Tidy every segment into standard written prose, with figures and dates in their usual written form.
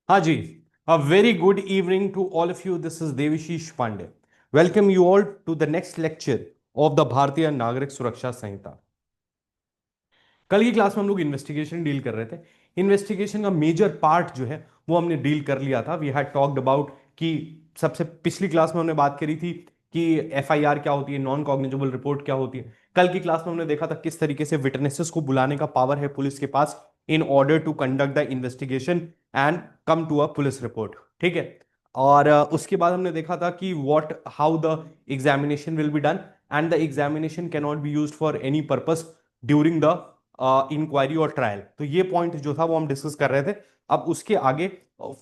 हाँ जी, a very good evening to all of you. This is Devashish Pandey. Welcome you all to the next lecture of the भारतीय नागरिक सुरक्षा संहिता। कल की class में हम लोग इन्वेस्टिगेशन डील कर रहे थे। इन्वेस्टिगेशन का मेजर पार्ट जो है वो हमने डील कर लिया था। वी हैड टॉक्ड अबाउट कि सबसे पिछली क्लास में हमने बात करी थी कि एफआईआर क्या होती है, नॉन कॉग्निजेबल रिपोर्ट क्या होती है। कल की क्लास में हमने देखा था किस तरीके से विटनेसेस को बुलाने का पावर है पुलिस के पास in order to conduct the investigation and come to a police report. ठीक है। और उसके बाद हमने देखा था कि what how the examination will be done and the examination can not be used for any purpose during the inquiry और ट्रायल। तो ये पॉइंट जो था वो हम डिस्कस कर रहे थे। अब उसके आगे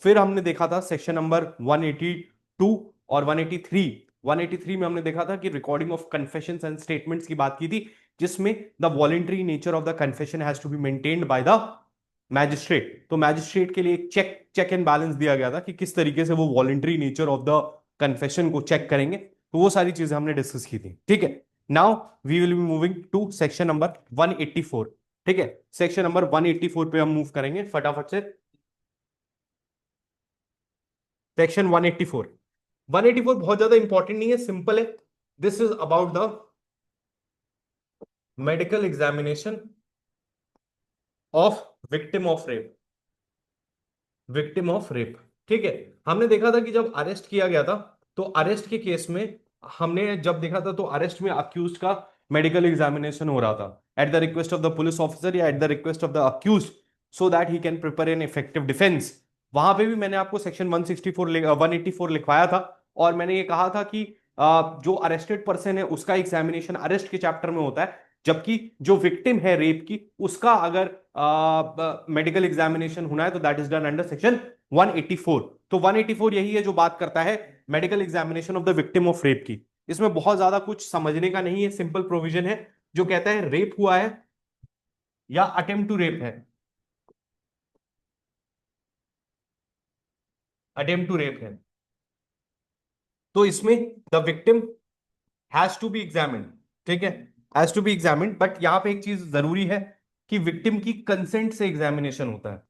फिर हमने देखा था सेक्शन नंबर 182 और 183। 183 में हमने देखा था कि recording of confessions and statements की बात की थी, जिसमें the voluntary nature of the confession has to be maintained by the magistrate. तो मैजिस्ट्रेट के लिए एक चेक एंड बैलेंस दिया गया था कि किस तरीके से वो voluntary nature of the confession को चेक करेंगे। तो वो सारी चीजें हमने डिस्कस की थी। ठीक है। Now we will be moving to section number 184। ठीक है। सेक्शन नंबर 184 पे हम मूव करेंगे फटाफट से। सेक्शन 184। 184 बहुत ज्यादा इंपॉर्टेंट नहीं है, सिंपल है। This is about the medical examination of victim of rape. Victim of rape. ठीक है। हमने देखा था कि जब अरेस्ट किया गया था तो अरेस्ट के केस में हमने जब देखा था तो अरेस्ट में अक्यूज का मेडिकल एग्जामिनेशन हो रहा था at the request of the police officer या at the request of the accused, so that he can prepare an effective defence. वहां पे भी मैंने आपको सेक्शन 164 184 लिखवाया था और मैंने ये कहा था कि जो अरेस्टेड पर्सन है उसका एग्जामिनेशन अरेस्ट के चैप्टर में होता है, जबकि जो विक्टिम है रेप की उसका अगर मेडिकल एग्जामिनेशन होना है तो that is done under section 184। तो 184 यही है जो बात करता है medical examination of the victim of rape की। इसमें बहुत ज्यादा कुछ समझने का नहीं है, सिंपल प्रोविजन है जो कहता है रेप हुआ है या अटेम्प्ट टू रेप है। अटेम्प्ट टू रेप है तो इसमें the victim has to be examined. ठीक है। Has to be examined, but यहां पे एक चीज जरूरी है कि विक्टिम की कंसेंट से एग्जामिनेशन होता है।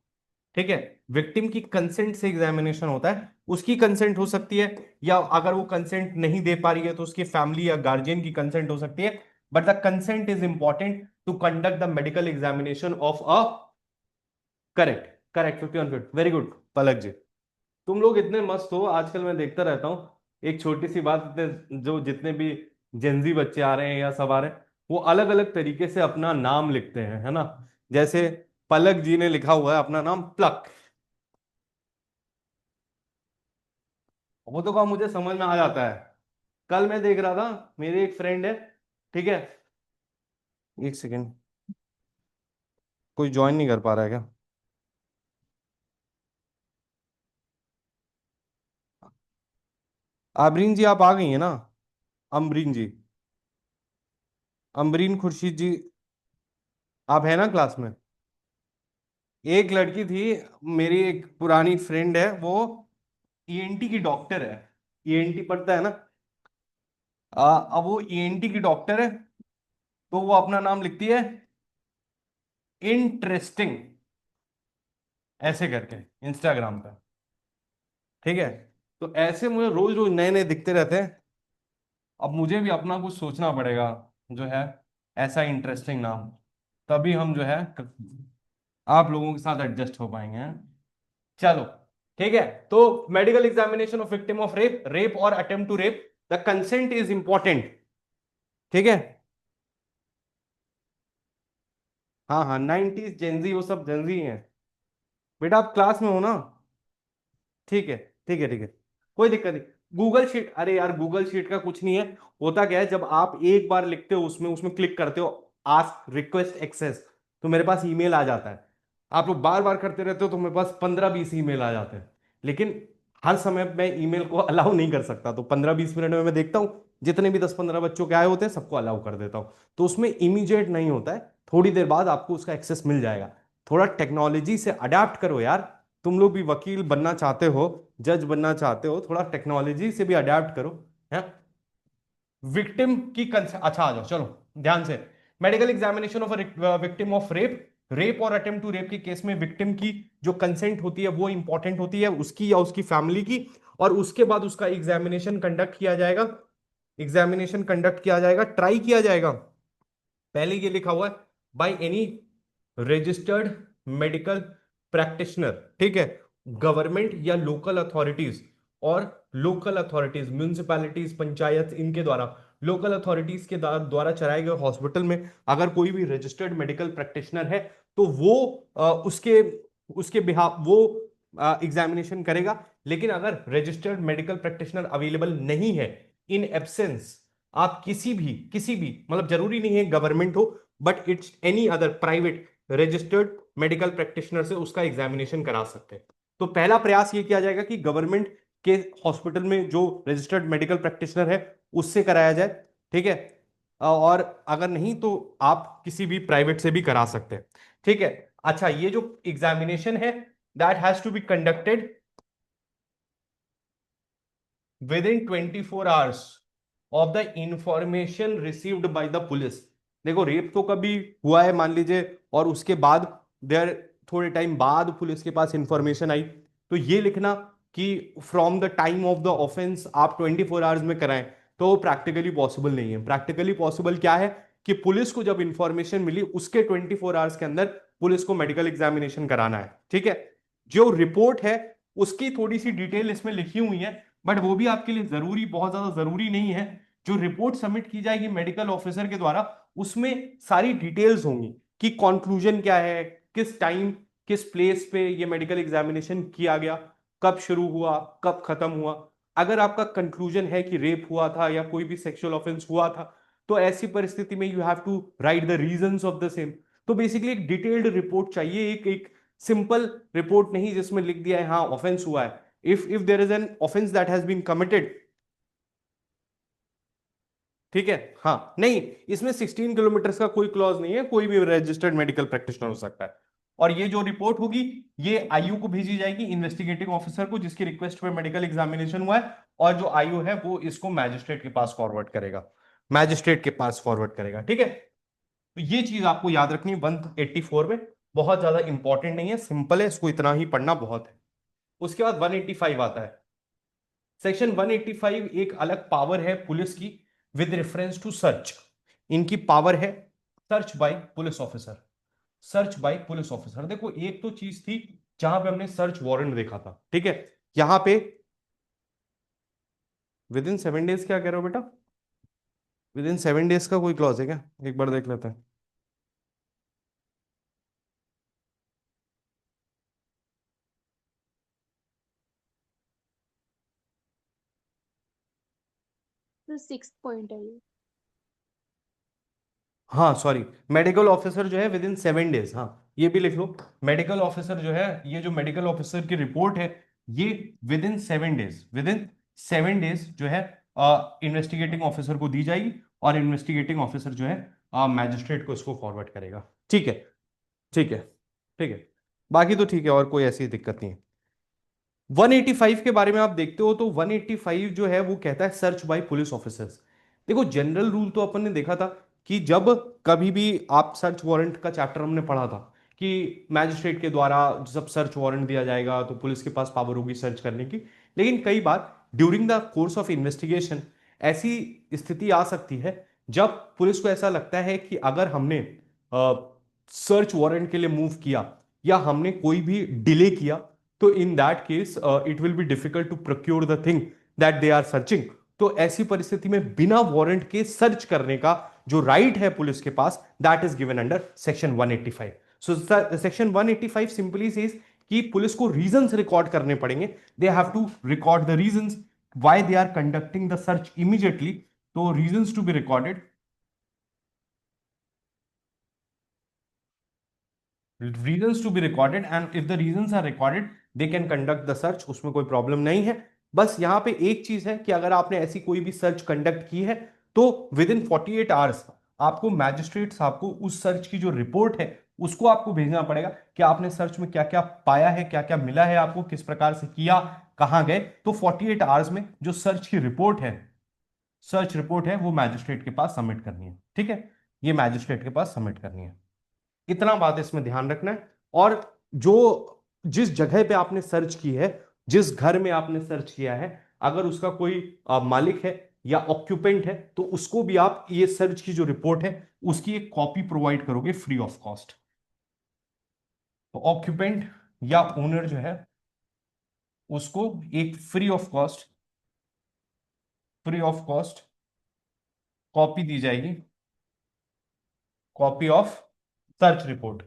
ठीक है। विक्टिम की कंसेंट से एग्जामिनेशन होता है। उसकी कंसेंट हो सकती है या अगर वो कंसेंट नहीं दे पा रही है तो उसकी फैमिली या गार्जियन की कंसेंट हो सकती है, but the consent is important to conduct the medical examination of a correct. Correct 51 very good Palak ji. तुम लोग इतने मस्त हो, आजकल मैं देखता रहता हूँ। एक छोटी सी बात, इतने जो जितने भी जेंजी बच्चे आ रहे हैं या सब आ रहे हैं वो अलग अलग तरीके से अपना नाम लिखते हैं, है ना। जैसे पलक जी ने लिखा हुआ है अपना नाम प्लक। वो तो काम मुझे समझ में आ जाता है। कल मैं देख रहा था, मेरे एक फ्रेंड है। ठीक है। एक सेकेंड, कोई ज्वाइन नहीं कर पा रहा है क्या? आबरीन जी आप आ गई है ना? अमरीन जी, अमरीन खुर्शीद जी, आप है ना क्लास में? एक लड़की थी, मेरी एक पुरानी फ्रेंड है, वो ईएनटी की डॉक्टर है। ईएनटी पढ़ता है ना। अब वो ईएनटी की डॉक्टर है तो वो अपना नाम लिखती है इंटरेस्टिंग ऐसे करके इंस्टाग्राम पे। ठीक है। तो ऐसे मुझे रोज रोज नए नए दिखते रहते हैं। अब मुझे भी अपना कुछ सोचना पड़ेगा जो है ऐसा इंटरेस्टिंग नाम, तभी हम जो है आप लोगों के साथ एडजस्ट हो पाएंगे हैं? चलो। ठीक है। तो medical examination of victim of rape, rape और attempt to rape, the consent is important. ठीक है। हाँ हाँ, 90s जेंजी वो सब जेंजी हैं। बेटा आप क्लास में हो ना? ठीक है ठीक है ठीक है, कोई दिक्कत नहीं। गूगल शीट, अरे यार गूगल शीट का कुछ नहीं है। होता क्या है, जब आप एक बार लिखते हो उसमें उसमें क्लिक करते हो आस्क रिक्वेस्ट एक्सेस, तो मेरे पास ईमेल आ जाता है। आप लोग बार बार करते रहते हो तो मेरे पास 15-20 ईमेल आ जाते हैं। लेकिन हर समय मैं ईमेल को अलाउ नहीं कर सकता, तो 15-20 मिनट में मैं देखता हूँ जितने भी 10-15 बच्चों के आए होते हैं सबको अलाउ कर देता हूँ। तो उसमें इमीडिएट नहीं होता है, थोड़ी देर बाद आपको उसका एक्सेस मिल जाएगा। थोड़ा टेक्नोलॉजी से अडेप्ट करो यार। तुम लोग भी वकील बनना चाहते हो, जज बनना चाहते हो, थोड़ा टेक्नोलॉजी से भी अडेप्ट करो। है। विक्टिम की अच्छा आ जाओ चलो ध्यान से। Medical examination of victim of rape, rape और अटेम्प्ट टू रेप के केस में विक्टिम की जो कंसेंट होती है वो इंपॉर्टेंट होती है, उसकी या उसकी फैमिली की। और उसके बाद उसका एग्जामिनेशन कंडक्ट किया जाएगा, एग्जामिनेशन कंडक्ट किया जाएगा, ट्राई किया जाएगा। पहले ये लिखा हुआ है by any registered medical practitioner, ठीक है, गवर्नमेंट या लोकल अथॉरिटीज, और लोकल अथॉरिटीज म्यूनिसिपैलिटीज पंचायत इनके द्वारा, लोकल अथॉरिटीज के द्वारा चलाए गए हॉस्पिटल में अगर कोई भी रजिस्टर्ड मेडिकल प्रैक्टिशनर है तो वो उसके उसके बिहाफ वो एग्जामिनेशन करेगा। लेकिन अगर रजिस्टर्ड मेडिकल प्रैक्टिशनर अवेलेबल नहीं है, इन एब्सेंस, आप किसी भी मतलब जरूरी नहीं है गवर्नमेंट हो, but it's any other private registered medical practitioner से उसका एग्जामिनेशन करा सकते हैं। तो पहला प्रयास ये किया जाएगा कि गवर्नमेंट के हॉस्पिटल में जो रजिस्टर्ड मेडिकल प्रैक्टिशनर है उससे कराया जाए, ठीक है। और अगर नहीं तो आप किसी भी प्राइवेट से भी करा सकते हैं, ठीक है। अच्छा, ये जो एग्जामिनेशन है that has to be conducted within 24 hours of the information received by the police. देखो रेप तो कभी हुआ है मान लीजिए, और उसके बाद देर थोड़े टाइम बाद पुलिस के पास इंफॉर्मेशन आई, तो ये लिखना कि from the time of the offence आप 24 hours में कराएं, तो प्रैक्टिकली पॉसिबल नहीं है। प्रैक्टिकली पॉसिबल क्या है कि पुलिस को जब इंफॉर्मेशन मिली उसके 24 hours के अंदर पुलिस को मेडिकल एग्जामिनेशन कराना है, ठीक है। जो रिपोर्ट है उसकी थोड़ी सी डिटेल इसमें लिखी हुई है, बट वो भी आपके लिए जरूरी, बहुत ज्यादा जरूरी नहीं है। जो रिपोर्ट सबमिट की जाएगी मेडिकल ऑफिसर के द्वारा उसमें सारी डिटेल्स होंगी कि कंक्लूजन क्या है, किस टाइम किस प्लेस पे ये मेडिकल एग्जामिनेशन किया गया, कब शुरू हुआ कब खत्म हुआ। अगर आपका कंक्लूजन है कि रेप हुआ था या कोई भी सेक्सुअल ऑफेंस हुआ था, तो ऐसी परिस्थिति में you have to write the reasons of the same. तो बेसिकली एक डिटेल्ड रिपोर्ट चाहिए, एक एक सिंपल रिपोर्ट नहीं जिसमें लिख दिया है हाँ ऑफेंस हुआ है। if there is an offense that has been committed, ठीक है। हाँ नहीं, इसमें 16 किलोमीटर का कोई क्लॉज नहीं है, कोई भी रजिस्टर्ड मेडिकल प्रैक्टिशनर हो सकता है। और ये जो रिपोर्ट होगी ये आईयू को भेजी जाएगी, इन्वेस्टिगेटिंग ऑफिसर को जिसकी रिक्वेस्ट पे मेडिकल एग्जामिनेशन हुआ है, और जो आईयू है वो इसको मैजिस्ट्रेट के पास फॉरवर्ड करेगा, मैजिस्ट्रेट के पास फॉरवर्ड करेगा, ठीक है। तो ये चीज आपको याद रखनी 184 में, बहुत ज्यादा इंपॉर्टेंट नहीं है, सिंपल है, इसको इतना ही पढ़ना बहुत है। उसके बाद 185 आता है। सेक्शन 185 एक अलग पावर है पुलिस की विद रेफरेंस टू सर्च। इनकी पावर है search by police officer, search by police officer. देखो एक तो चीज थी जहां पे हमने सर्च वारंट देखा था, ठीक है। यहां पे विद इन 7 days, क्या कह रहे हो बेटा? विद इन 7 days का कोई क्लॉज है क्या? एक बार देख लेते हैं। तो 6th पॉइंट है ये। हाँ सॉरी, मेडिकल ऑफिसर जो है विद इन 7 days, हाँ ये भी लिख लो। मेडिकल ऑफिसर जो है, ये जो मेडिकल ऑफिसर की रिपोर्ट है ये with in 7 days, with in 7 days जो है इन्वेस्टिगेटिंग ऑफिसर को दी जाएगी, और इन्वेस्टिगेटिंग ऑफिसर जो है मैजिस्ट्रेट को इसको फॉरवर्ड करेगा, ठीक है। ठीक है, ठीक है, बाकी तो ठीक है, और कोई ऐसी दिक्कत नहीं है। 185 के बारे में आप देखते हो तो 185 जो है वो कहता है सर्च बाय पुलिस ऑफिसर्स। देखो जनरल रूल तो अपन ने देखा था कि जब कभी भी आप सर्च वारंट का चैप्टर हमने पढ़ा था कि मैजिस्ट्रेट के द्वारा जब सर्च वारंट दिया जाएगा तो पुलिस के पास पावर होगी सर्च करने की। लेकिन कई बार during the course of investigation ऐसी स्थिति आ सकती है जब पुलिस को ऐसा लगता है कि अगर हमने सर्च वारंट के लिए मूव किया या हमने कोई भी डिले किया, तो in that case it will be difficult to procure the thing that they are searching. तो ऐसी परिस्थिति में बिना वारंट के सर्च करने का जो राइट है पुलिस के पास, that is given under section 185। So section 185 simply says कि पुलिस को रीजंस रिकॉर्ड करने पड़ेंगे, they have to record the reasons why they are conducting the search immediately. तो reasons to be recorded, reasons to be recorded, and if the reasons are recorded they can conduct the search, उसमें कोई problem नहीं है। बस यहां पे एक चीज है कि अगर आपने ऐसी कोई भी सर्च कंडक्ट की है तो विद इन 48 आवर्स आपको मैजिस्ट्रेट साहब को उस सर्च की जो रिपोर्ट है उसको आपको भेजना पड़ेगा कि आपने सर्च में क्या क्या पाया है, क्या क्या मिला है, आपको किस प्रकार से किया, कहां गए। तो 48 आवर्स में जो सर्च की रिपोर्ट है, सर्च रिपोर्ट है, वो मैजिस्ट्रेट के पास सबमिट करनी है, ठीक है। ये मैजिस्ट्रेट के पास सबमिट करनी है। इतना बात इसमें ध्यान रखना है। और जो जिस जगह पे आपने सर्च की है, जिस घर में आपने सर्च किया है, अगर उसका कोई मालिक है या ऑक्यूपेंट है, तो उसको भी आप ये सर्च की जो रिपोर्ट है उसकी एक कॉपी प्रोवाइड करोगे फ्री ऑफ कॉस्ट। तो ऑक्यूपेंट या ओनर जो है उसको एक फ्री ऑफ कॉस्ट कॉपी दी जाएगी, कॉपी ऑफ सर्च रिपोर्ट।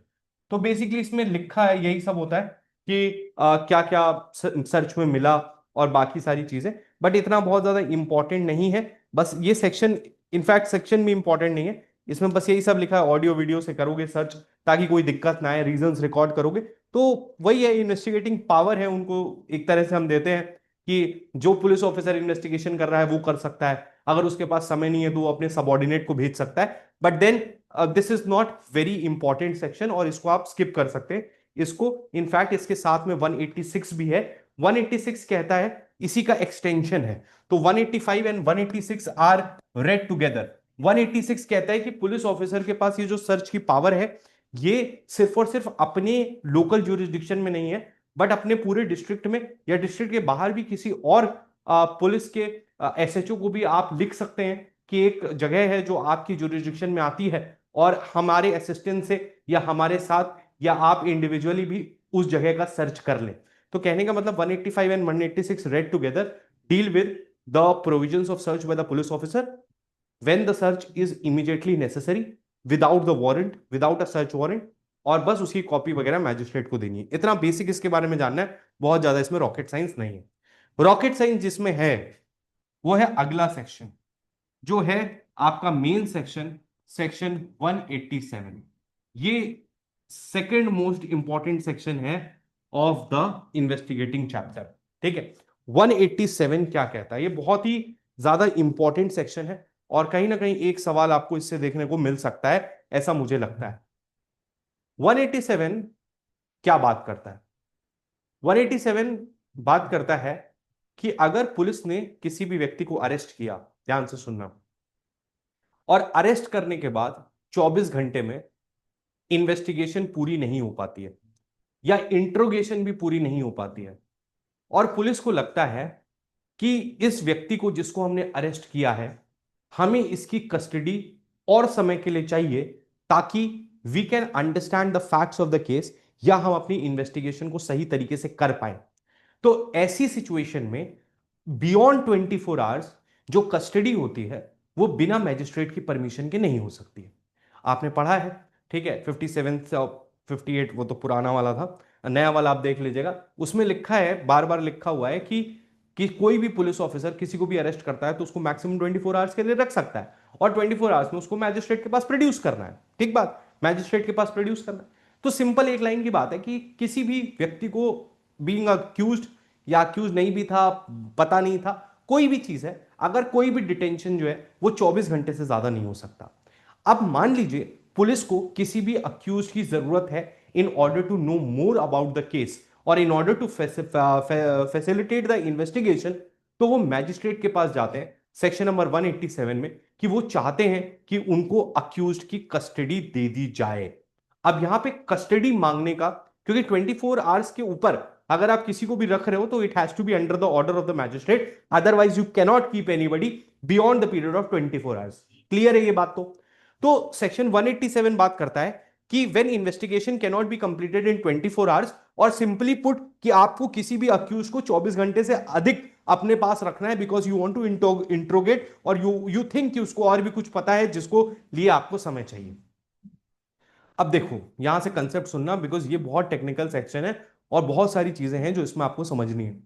तो बेसिकली इसमें लिखा है, यही सब होता है कि क्या क्या सर्च में मिला और बाकी सारी चीजें, बट इतना बहुत ज्यादा इंपॉर्टेंट नहीं है। बस ये सेक्शन, इनफैक्ट सेक्शन भी इंपॉर्टेंट नहीं है, इसमें बस यही सब लिखा है, ऑडियो वीडियो से करोगे सर्च ताकि कोई दिक्कत ना आए, रीजंस रिकॉर्ड करोगे। तो वही है, इन्वेस्टिगेटिंग पावर है उनको एक तरह से हम देते हैं कि जो पुलिस ऑफिसर इन्वेस्टिगेशन कर रहा है वो कर सकता है, अगर उसके पास समय नहीं है तो वो अपने सबऑर्डिनेट को भेज सकता है। But then this is not very important section और इसको आप स्किप कर सकते हैं। इसको इनफैक्ट इसके साथ में 186 भी है। 186 कहता है, इसी का एक्सटेंशन है। तो 185 एंड 186 आर रेड टुगेदर। 186 कहता है कि पुलिस ऑफिसर के पास ये जो सर्च की पावर है, ये सिर्फ और सिर्फ अपने लोकल ज्यूरिसडिक्शन में नहीं है, बट अपने पूरे डिस्ट्रिक्ट में या डिस्ट्रिक्ट के बाहर भी किसी और पुलिस के एसएचओ को भी आप लिख सकते हैं कि एक जगह है जो आपकी ज्यूरिसडिक्शन में आती है और हमारे असिस्टेंट से या हमारे साथ या आप इंडिविजुअली भी उस जगह का सर्च कर लें। तो कहने का मतलब 185 and 186 red together deal with the provisions of search by the police officer when the search is immediately necessary, without the warrant, without a search warrant, और बस उसकी कॉपी वगैरह मैजिस्ट्रेट को देनी है। इतना बेसिक इसके बारे में जानना है, बहुत ज्यादा इसमें रॉकेट साइंस नहीं है। रॉकेट साइंस जिसमें है वो है अगला सेक्शन, जो है आपका मेन सेक्शन, सेक्शन 187। ये सेकंड मोस्ट इंपॉर्टेंट सेक्शन है ऑफ द इन्वेस्टिगेटिंग चैप्टर। ठीक है, 187 क्या कहता है, ये बहुत ही ज्यादा इंपॉर्टेंट सेक्शन है और कहीं ना कहीं एक सवाल आपको इससे देखने को मिल सकता है, ऐसा मुझे लगता है। 187 क्या बात करता है? 187 बात करता है कि अगर पुलिस ने किसी भी व्यक्ति को अरेस्ट किया, ध्यान से सुनना, और अरेस्ट करने के बाद 24 घंटे में इन्वेस्टिगेशन पूरी नहीं हो पाती है या इंट्रोगेशन भी पूरी नहीं हो पाती है, और पुलिस को लगता है कि इस व्यक्ति को जिसको हमने अरेस्ट किया है, हमें इसकी कस्टडी और समय के लिए चाहिए ताकि we can understand the facts of the case, या हम अपनी इन्वेस्टिगेशन को सही तरीके से कर पाए। तो ऐसी सिचुएशन में बियॉन्ड 24 आवर्स जो कस्टडी होती है वो बिना मैजिस्ट्रेट की परमिशन के नहीं हो सकती है। आपने पढ़ा है, ठीक है, 57 से 58, वो तो पुराना वाला था, नया वाला आप देख लीजिएगा, उसमें लिखा है, बार बार लिखा हुआ है कि कोई भी पुलिस ऑफिसर किसी को भी अरेस्ट करता है तो उसको मैक्सिमम 24 आवर्स के लिए रख सकता है, और 24 आवर्स में उसको मैजिस्ट्रेट के पास प्रोड्यूस करना है। ठीक बात, मैजिस्ट्रेट के पास प्रोड्यूस करना है। तो सिंपल एक लाइन की बात है कि किसी भी व्यक्ति को बीइंग अक्यूज्ड या अक्यूज नहीं भी था, पता नहीं था, कोई भी चीज है, अगर कोई भी डिटेंशन जो है वो 24 घंटे से ज्यादा नहीं हो सकता। अब मान लीजिए पुलिस को किसी भी अक्यूज की जरूरत है in order to know more about the case और in order to facilitate the investigation, तो वो मैजिस्ट्रेट के पास जाते हैं सेक्शन नंबर 187 में कि वो चाहते हैं कि उनको अक्यूज की कस्टडी दे दी जाए। अब यहां पे कस्टडी मांगने का, क्योंकि 24 आवर्स के ऊपर अगर आप किसी को भी रख रहे हो तो it has to be under the order of the magistrate, otherwise you cannot keep anybody beyond the period of 24 hours. Clear है ये बात? तो सेक्शन 187 बात करता है कि when investigation can not be completed in 24 hours, और सिंपली पुट कि आपको किसी भी अक्यूज को 24 घंटे से अधिक अपने पास रखना है because you want to interrogate, और यू थिंक कि उसको और भी कुछ पता है जिसको लिए आपको समय चाहिए। अब देखो यहां से कंसेप्ट सुनना, बिकॉज ये बहुत टेक्निकल सेक्शन है और बहुत सारी चीजें हैं जो इसमें आपको समझनी है।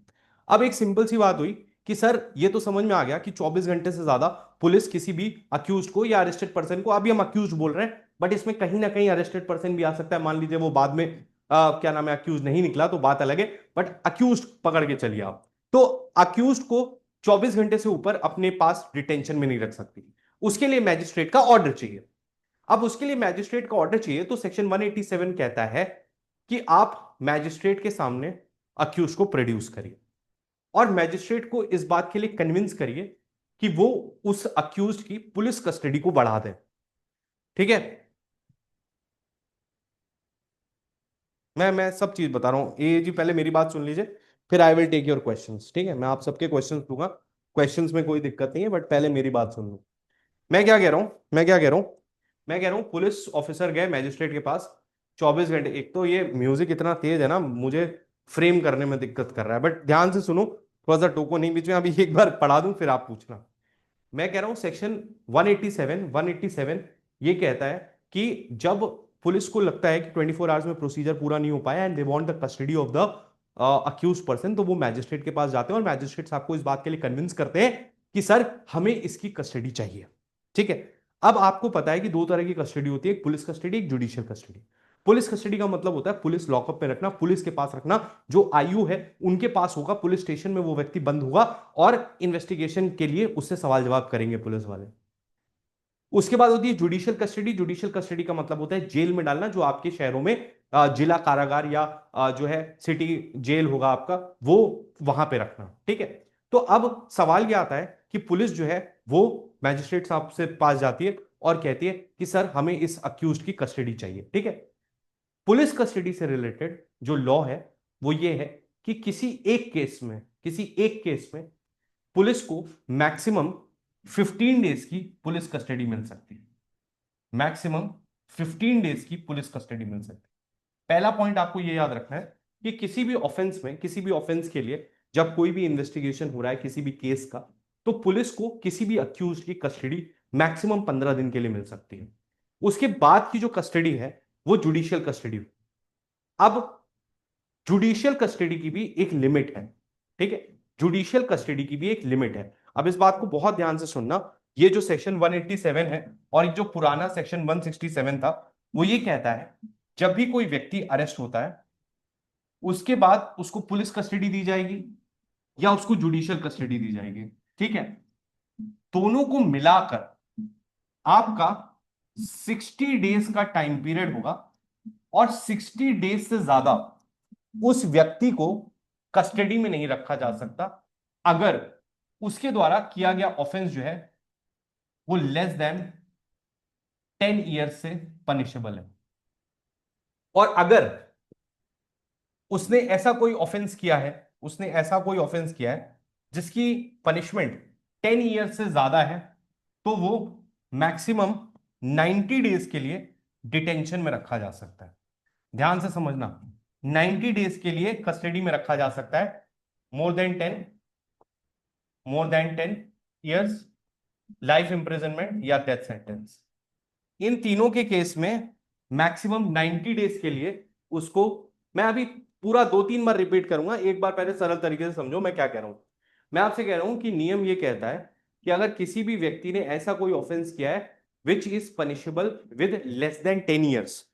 अब एक सिंपल सी बात हुई कि सर ये तो समझ में आ गया कि 24 घंटे से ज्यादा पुलिस किसी भी अक्यूज को या अरेस्टेड पर्सन को, अभी हम अक्यूज बोल रहे हैं बट इसमें कहीं ना कहीं अरेस्टेड पर्सन भी आ सकता है, मान लीजिए वो बाद में क्या नाम है अक्यूज नहीं निकला तो बात अलग है, बट अक्यूज पकड़ के चलिए आप, तो अक्यूज को 24 घंटे से ऊपर अपने पास डिटेंशन में नहीं रख सकती, उसके लिए मैजिस्ट्रेट का ऑर्डर चाहिए। अब उसके लिए मैजिस्ट्रेट का ऑर्डर चाहिए तो सेक्शन 187 कहता है कि आप मैजिस्ट्रेट के सामने अक्यूज को प्रोड्यूस करिए और मैजिस्ट्रेट को इस बात के लिए कन्विंस करिए कि वो उस अक्यूज की पुलिस कस्टडी को बढ़ा दे। ठीक है, मैं सब चीज बता रहा हूँ। ए जी पहले मेरी बात सुन लीजिए, फिर I will take your questions, ठीक है? मैं आप सबके क्वेश्चंस दूंगा, क्वेश्चंस में कोई दिक्कत नहीं है, बट पहले मेरी बात सुन लो। मैं क्या कह रहा हूँ, मैं कह रहा हूँ पुलिस ऑफिसर गए मैजिस्ट्रेट के पास, 24 घंटे। एक तो ये म्यूजिक इतना तेज है ना, मुझे फ्रेम करने में दिक्कत कर रहा है, बट ध्यान से सुनो, थोड़ा सा टोको नहीं बीच में। अभी एक बार पढ़ा दूं फिर आप पूछना। मैं कह रहा हूं सेक्शन 187 ये कहता है कि जब पुलिस को लगता है कि 24 आवर्स में प्रोसीजर पूरा नहीं हो पाया and they want the custody of the accused person, तो वो मैजिस्ट्रेट के पास जाते हैं और मैजिस्ट्रेट साहब को इस बात के लिए कन्विंस करते हैं कि सर हमें इसकी कस्टडी चाहिए। ठीक है? अब आपको पता है कि दो तरह की कस्टडी होती है, एक पुलिस कस्टडी, एक जुडिशियल कस्टडी। पुलिस कस्टडी का मतलब होता है पुलिस लॉकअप में रखना, पुलिस के पास रखना, जो आयु है उनके पास होगा, पुलिस स्टेशन में वो व्यक्ति बंद होगा और इन्वेस्टिगेशन के लिए उससे सवाल जवाब करेंगे पुलिस वाले। उसके बाद होती है जुडिशियल कस्टडी। जुडिशियल कस्टडी का मतलब होता है जेल में डालना, जो आपके शहरों में जिला कारागार या जो है सिटी जेल होगा आपका, वो वहां पे रखना। ठीक है? तो अब सवाल यह आता है कि पुलिस जो है वो मैजिस्ट्रेट साहब से पास जाती है और कहती है कि सर हमें इस अक्यूज की कस्टडी चाहिए। ठीक है? पुलिस कस्टडी से रिलेटेड जो लॉ है वो ये है कि किसी एक केस में पुलिस को मैक्सिमम 15 डेज की पुलिस कस्टडी मिल सकती है। मैक्सिमम 15 डेज की पुलिस कस्टडी मिल सकती है। पहला पॉइंट आपको यह याद रखना है कि किसी भी ऑफेंस के लिए जब कोई भी इन्वेस्टिगेशन हो रहा है किसी भी केस का, तो पुलिस को किसी भी अक्यूज की कस्टडी मैक्सिमम 15 दिन के लिए मिल सकती है। उसके बाद की जो कस्टडी है वो जुडिशियल कस्टडी। अब जुडिशियल कस्टडी की भी एक लिमिट है। ठीक है? जुडिशियल कस्टडी की भी एक लिमिट है। अब इस बात को बहुत ध्यान से सुनना। ये जो सेक्शन 187 है और जो पुराना सेक्शन 167 था, वो ये कहता है जब भी कोई व्यक्ति अरेस्ट होता है उसके बाद उसको पुलिस कस्टडी दी जाएगी या उसको जुडिशियल कस्टडी दी जाएगी। ठीक है? दोनों को मिलाकर आपका 60 डेज का टाइम पीरियड होगा और 60 डेज से ज्यादा उस व्यक्ति को कस्टडी में नहीं रखा जा सकता अगर उसके द्वारा किया गया ऑफेंस जो है वो लेस देन 10 ईयर से पनिशेबल है। और अगर उसने ऐसा कोई ऑफेंस किया है जिसकी पनिशमेंट 10 ईयर से ज्यादा है, तो वो मैक्सिमम 90 डेज के लिए डिटेंशन में रखा जा सकता है। ध्यान से समझना, 90 डेज के लिए कस्टडी में रखा जा सकता है। More than 10 years, life imprisonment या डेथ सेंटेंस। इन तीनों के केस में मैक्सिमम 90 डेज के लिए उसको, मैं अभी पूरा 2-3 बार रिपीट करूंगा, एक बार पहले सरल तरीके से समझो मैं क्या कह रहा हूं। मैं आपसे कह रहा हूं कि नियम ये कहता है कि अगर किसी भी व्यक्ति ने ऐसा कोई ऑफेंस किया है विच is punishable with less than 10 years,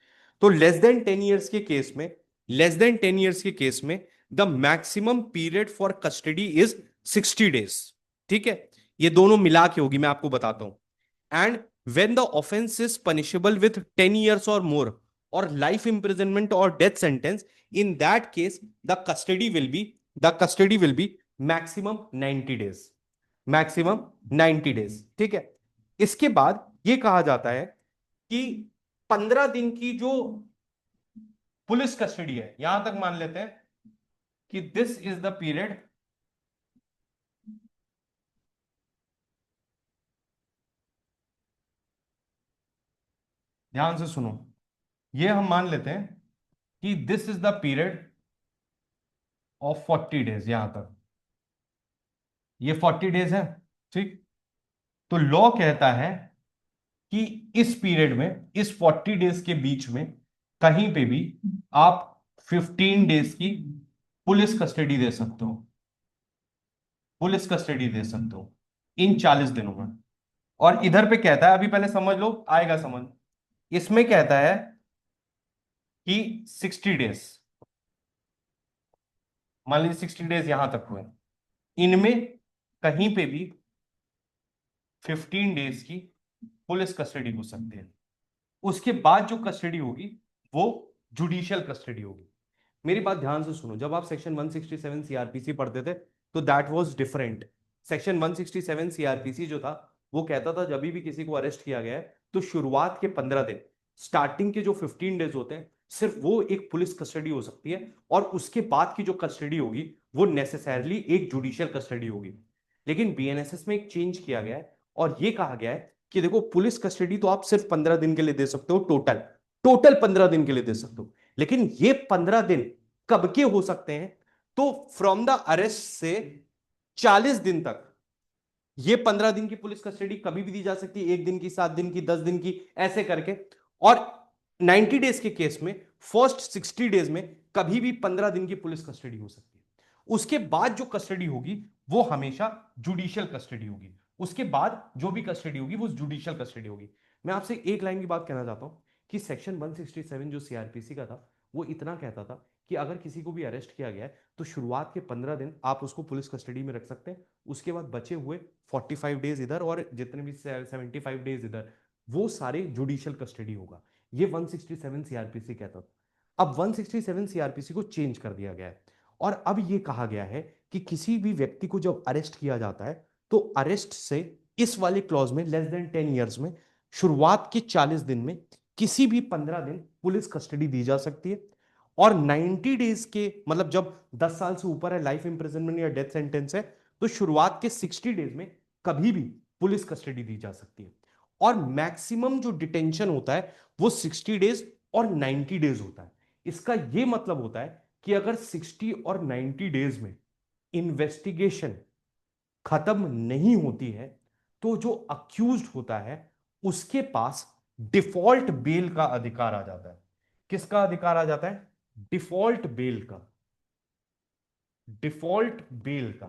तो लेस देन 10 ईयर्स के केस में the maximum period for custody is 60 days. ठीक है? ये दोनों मिला के होगी, मैं आपको बताता हूं। And when the offense is punishable with 10 years or more or life imprisonment or death sentence, in that case the custody will be maximum 90 days, maximum 90 days। ठीक है? इसके बाद ये कहा जाता है कि 15 दिन की जो पुलिस कस्टडी है, यहां तक मान लेते हैं कि दिस इज द पीरियड ध्यान से सुनो, ये हम मान लेते हैं कि this is the period of 40 days. यहां तक ये 40 डेज है। ठीक? तो लॉ कहता है कि इस पीरियड में, इस 40 डेज के बीच में कहीं पे भी आप 15 डेज की पुलिस कस्टडी दे सकते हो, पुलिस कस्टडी दे सकते हो इन 40 दिनों में। और इधर पे कहता है, अभी पहले समझ लो, आएगा समझ। इसमें कहता है कि 60 डेज, मान लीजिए 60 डेज यहां तक हुए, इनमें कहीं पे भी 15 डेज की पुलिस कस्टडी हो सकती है। उसके बाद जो कस्टडी होगी वो जुडिशियल कस्टडी होगी। मेरी बात ध्यान से सुनो, जब आप सेक्शन 167 सीआरपीसी पढ़ते थे तो that was different. Section 167 CrPC जो था वो कहता था जब भी किसी को अरेस्ट किया गया है तो शुरुआत के 15 दिन, स्टार्टिंग के जो 15 डेज होते हैं सिर्फ वो एक पुलिस कस्टडी हो सकती है, और उसके बाद की जो कस्टडी होगी वो नेसेसरली एक जुडिशियल कस्टडी होगी। लेकिन बीएनएसएस में एक चेंज किया गया है और ये कहा गया है कि देखो, पुलिस कस्टडी तो आप सिर्फ 15 दिन के लिए दे सकते हो, टोटल टोटल 15 दिन के लिए दे सकते हो। लेकिन ये 15 दिन कब के हो सकते हैं? तो फ्रॉम द अरेस्ट से 40 दिन तक ये 15 दिन की पुलिस कस्टडी कभी भी दी जा सकती है, 1 दिन की, 7 दिन की, 10 दिन की, ऐसे करके। और 90 डेज के केस में फर्स्ट 60 डेज में कभी भी 15 दिन की पुलिस कस्टडी हो सकती है। उसके बाद जो कस्टडी होगी वो हमेशा जुडिशियल कस्टडी होगी। उसके बाद जो भी कस्टडी होगी वो जुडिशियल कस्टडी होगी। मैं आपसे एक लाइन की बात कहना चाहता हूं कि सेक्शन 167 जो सीआरपीसी का था वो इतना कहता था कि अगर किसी को भी अरेस्ट किया गया है तो शुरुआत के 15 दिन आप उसको पुलिस कस्टडी में रख सकते हैं, उसके बाद बचे हुए 45 डेज इधर और जितने भी 75 डेज इधर, वो सारे जुडिशियल कस्टडी होगा। ये 167 सीआरपीसी कहता था। अब 167 सीआरपीसी को चेंज कर दिया गया है और अब ये कहा गया है कि किसी भी व्यक्ति को जब अरेस्ट किया जाता है तो अरेस्ट से इस वाले क्लॉज में लेस देन 10 years में शुरुआत के 40 दिन में किसी भी 15 दिन पुलिस कस्टडी दी जा सकती है, और 90 डेज के मतलब जब 10 साल से ऊपर है, लाइफ इंप्रिजनमेंट या डेथ सेंटेंस है, तो शुरुआत के 60 डेज में कभी भी पुलिस कस्टडी दी जा सकती है। और मैक्सिमम जो डिटेंशन होता है वो 60 डेज और 90 डेज होता है। इसका यह मतलब होता है कि अगर 60 और 90 डेज में इन्वेस्टिगेशन खत्म नहीं होती है तो जो अक्यूज्ड होता है उसके पास डिफॉल्ट बेल का अधिकार आ जाता है। किसका अधिकार आ जाता है? डिफॉल्ट बेल का। डिफॉल्ट बेल का।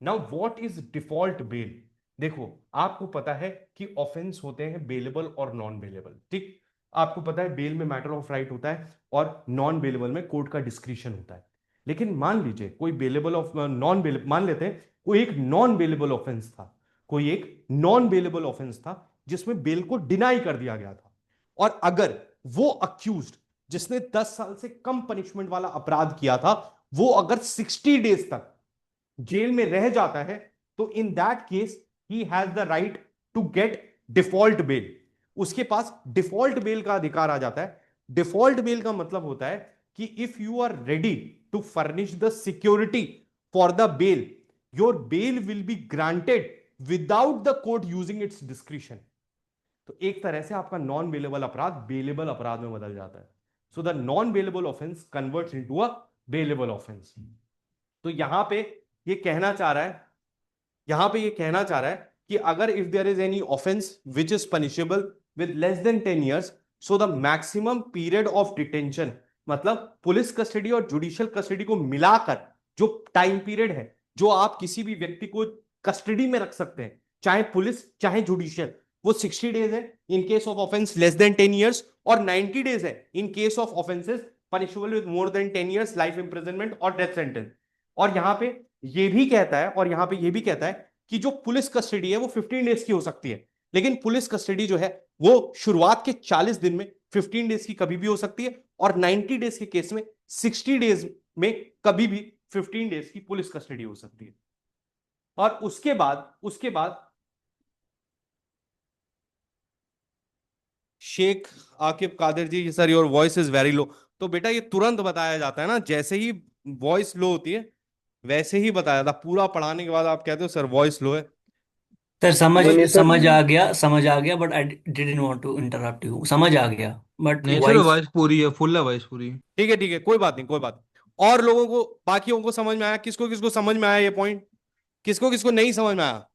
Now what is default bail? देखो, आपको पता है कि ऑफेंस होते हैं बेलेबल और नॉन बेलेबल, ठीक? आपको पता है बेल में मैटर ऑफ राइट होता है और नॉन बेलेबल में कोर्ट का डिस्क्रिशन होता है। लेकिन मान लीजिए कोई बेलेबल ऑफ नॉन बेलेबल, मान लेते हैं कोई एक नॉन बेलेबल ऑफेंस था, कोई एक नॉन बेलेबल ऑफेंस था जिसमें बेल को डिनाई कर दिया गया था, और अगर वो अक्यूज्ड जिसने 10 साल से कम पनिशमेंट वाला अपराध किया था वो अगर 60 डेज तक जेल में रह जाता है तो in that case he has the right to get default bail. उसके पास डिफॉल्ट बेल का अधिकार आ जाता है। डिफॉल्ट बेल का मतलब होता है कि if you are ready to furnish the security for the bail, your bail will be granted without the court using its discretion. तो एक तरह से आपका नॉन बेलेबल अपराध बेलेबल अपराध में बदल जाता है। So the non bailable offence converts into a bailable offence. तो यहां पे ये कहना चाह रहा है, यहां पे ये कहना चाह रहा है कि अगर if there is any offence which is punishable with less than 10 years, so the maximum period of detention, मतलब पुलिस कस्टडी और जुडिशियल कस्टडी को मिलाकर जो टाइम पीरियड है जो आप किसी भी व्यक्ति को कस्टडी में रख सकते हैं, चाहे पुलिस चाहे जुडिशियल, वो 60 डेज है in case of offence less than 10 years, और 90 डेज है in case of offences punishable with more than 10 years, life imprisonment और डेथ सेंटेंस। और यहां पे ये भी कहता है, और यहां पे ये भी कहता है कि जो पुलिस कस्टडी है वो 15 डेज की हो सकती है, लेकिन पुलिस कस्टडी जो है वो शुरुआत के 40 दिन में 15 डेज की कभी भी हो सकती है, और 90 डेज के केस में 60 डेज में कभी भी 15 डेज की पुलिस कस्टडी हो सकती है। और उसके बाद Sheikh Aqib Qadir ji, sir your voice is very low. तो बेटा ये तुरंत बताया जाता है ना, जैसे ही वॉइस लो होती है वैसे ही बताया था। पूरा पढ़ाने के बाद आप कहते हो सर वॉइस लो है। सर समझ तो नहीं नहीं सर। समझ आ गया but I didn't want to interrupt you. समझ आ गया बट नहीं सर, वॉइस। वॉइस पूरी है, फुल है वॉइस पूरी। ठीक है, कोई बात नहीं, कोई बात नहीं। और लोगों को, बाकियों को समझ में आया? किसको किसको समझ में आया ये पॉइंट? किसको किसको नहीं समझ में आया?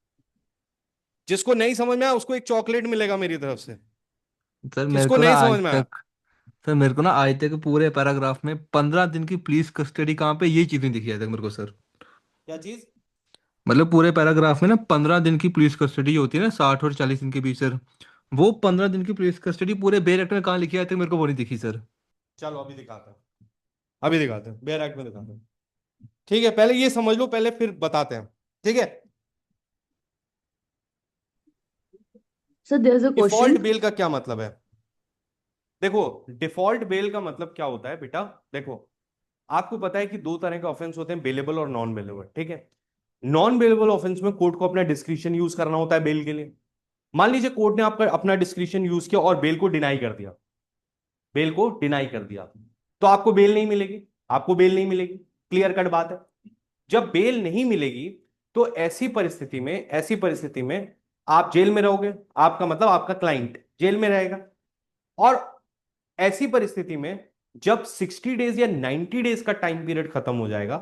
जिसको नहीं समझ में आया उसको एक चॉकलेट मिलेगा मेरी तरफ से। सर मेरे किसको को ना नहीं आज समझ में आया? तक सर मेरे को ना आज तक पूरे पैराग्राफ में 15 दिन की पुलिस कस्टडी कहाँ पे, ये चीज नहीं दिखी आज तक मेरे को सर। क्या चीज? मतलब पूरे पैराग्राफ में ना 15 दिन की पुलिस कस्टडी होती है ना, 60 और 40 दिन के बीच सर, वो 15 दिन की पुलिस कस्टडी पूरे बेर एक्ट में कहाँ लिखी है आज तक मेरे को वो नहीं दिखी सर। चलो अभी दिखाते हैं, अभी दिखाते हैं, बेयर एक्ट में दिखाते हैं। ठीक है, पहले ये समझ लो पहले, फिर बताते हैं। ठीक है। So there's a default question. Bail का क्या मतलब है? देखो, डिफॉल्ट बेल का मतलब क्या होता है बेटा? देखो, आपको पता है कि दो तरह के ऑफेंस होते हैं, बेलेबल और नॉन बेलेबल, ठीक है? नॉन बेलेबल ऑफेंस में कोर्ट को अपना डिस्क्रिशन यूज करना होता है बेल के लिए। मान लीजिए कोर्ट ने आपका अपना डिस्क्रिशन यूज किया और बेल को डिनाई कर दिया, बेल को डिनाई कर दिया तो आपको बेल नहीं मिलेगी, आपको बेल नहीं मिलेगी। क्लियर कट बात है। जब बेल नहीं मिलेगी तो ऐसी परिस्थिति में आप जेल में रहोगे, आपका मतलब आपका क्लाइंट जेल में रहेगा। और ऐसी परिस्थिति में जब 60 डेज या 90 डेज का टाइम पीरियड खत्म हो जाएगा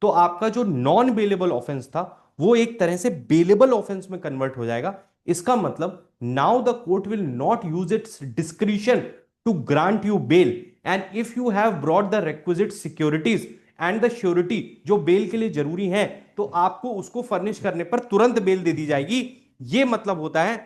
तो आपका जो नॉन बेलेबल ऑफेंस था वो एक तरह से बेलेबल ऑफेंस में कन्वर्ट हो जाएगा। इसका मतलब now the court will not use its discretion to grant you bail, and if you have brought the requisite securities and the surety जो बेल के लिए जरूरी है तो आपको उसको फर्निश करने पर तुरंत बेल दे दी जाएगी। ये मतलब होता है,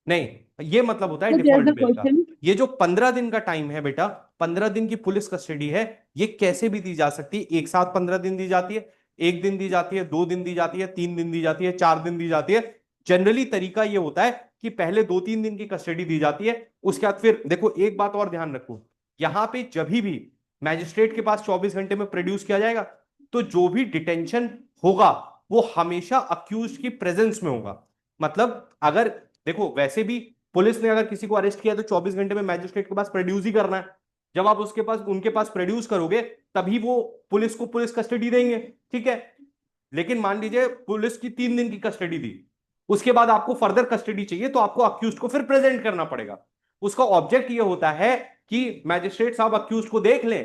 नहीं, ये मतलब होता है So there's deferred a bail का। question. ये जो 15 दिन का टाइम है बेटा, 15 दिन की पुलिस कस्टडी है, ये कैसे भी दी जा सकती है। एक साथ 15 दिन दी जाती है, एक दिन दी जाती है, 2 दिन दी जाती है, 3 दिन दी जाती है, 4 दिन दी जाती है। जनरली तरीका ये होता है कि पहले 2-3 दिन की कस्टडी दी जाती है, उसके बाद फिर देखो एक बात और ध्यान रखो, यहां पे जब भी मैजिस्ट्रेट के पास 24 घंटे में प्रोड्यूस किया जाएगा तो जो भी डिटेंशन होगा वो हमेशा अक्यूज की प्रेजेंस में होगा। मतलब अगर देखो वैसे भी पुलिस ने अगर किसी को अरेस्ट किया तो 24 घंटे में मैजिस्ट्रेट के पास प्रोड्यूस ही करना है। जब आप उनके पास प्रोड्यूस करोगे तभी वो पुलिस को पुलिस कस्टडी देंगे, ठीक है। लेकिन मान लीजिए पुलिस की 3 दिन की कस्टडी दी, उसके बाद आपको फर्दर कस्टडी चाहिए तो आपको अक्यूज को फिर प्रेजेंट करना पड़ेगा। उसका ऑब्जेक्ट ये होता है कि मैजिस्ट्रेट साहब अक्यूज को देख लें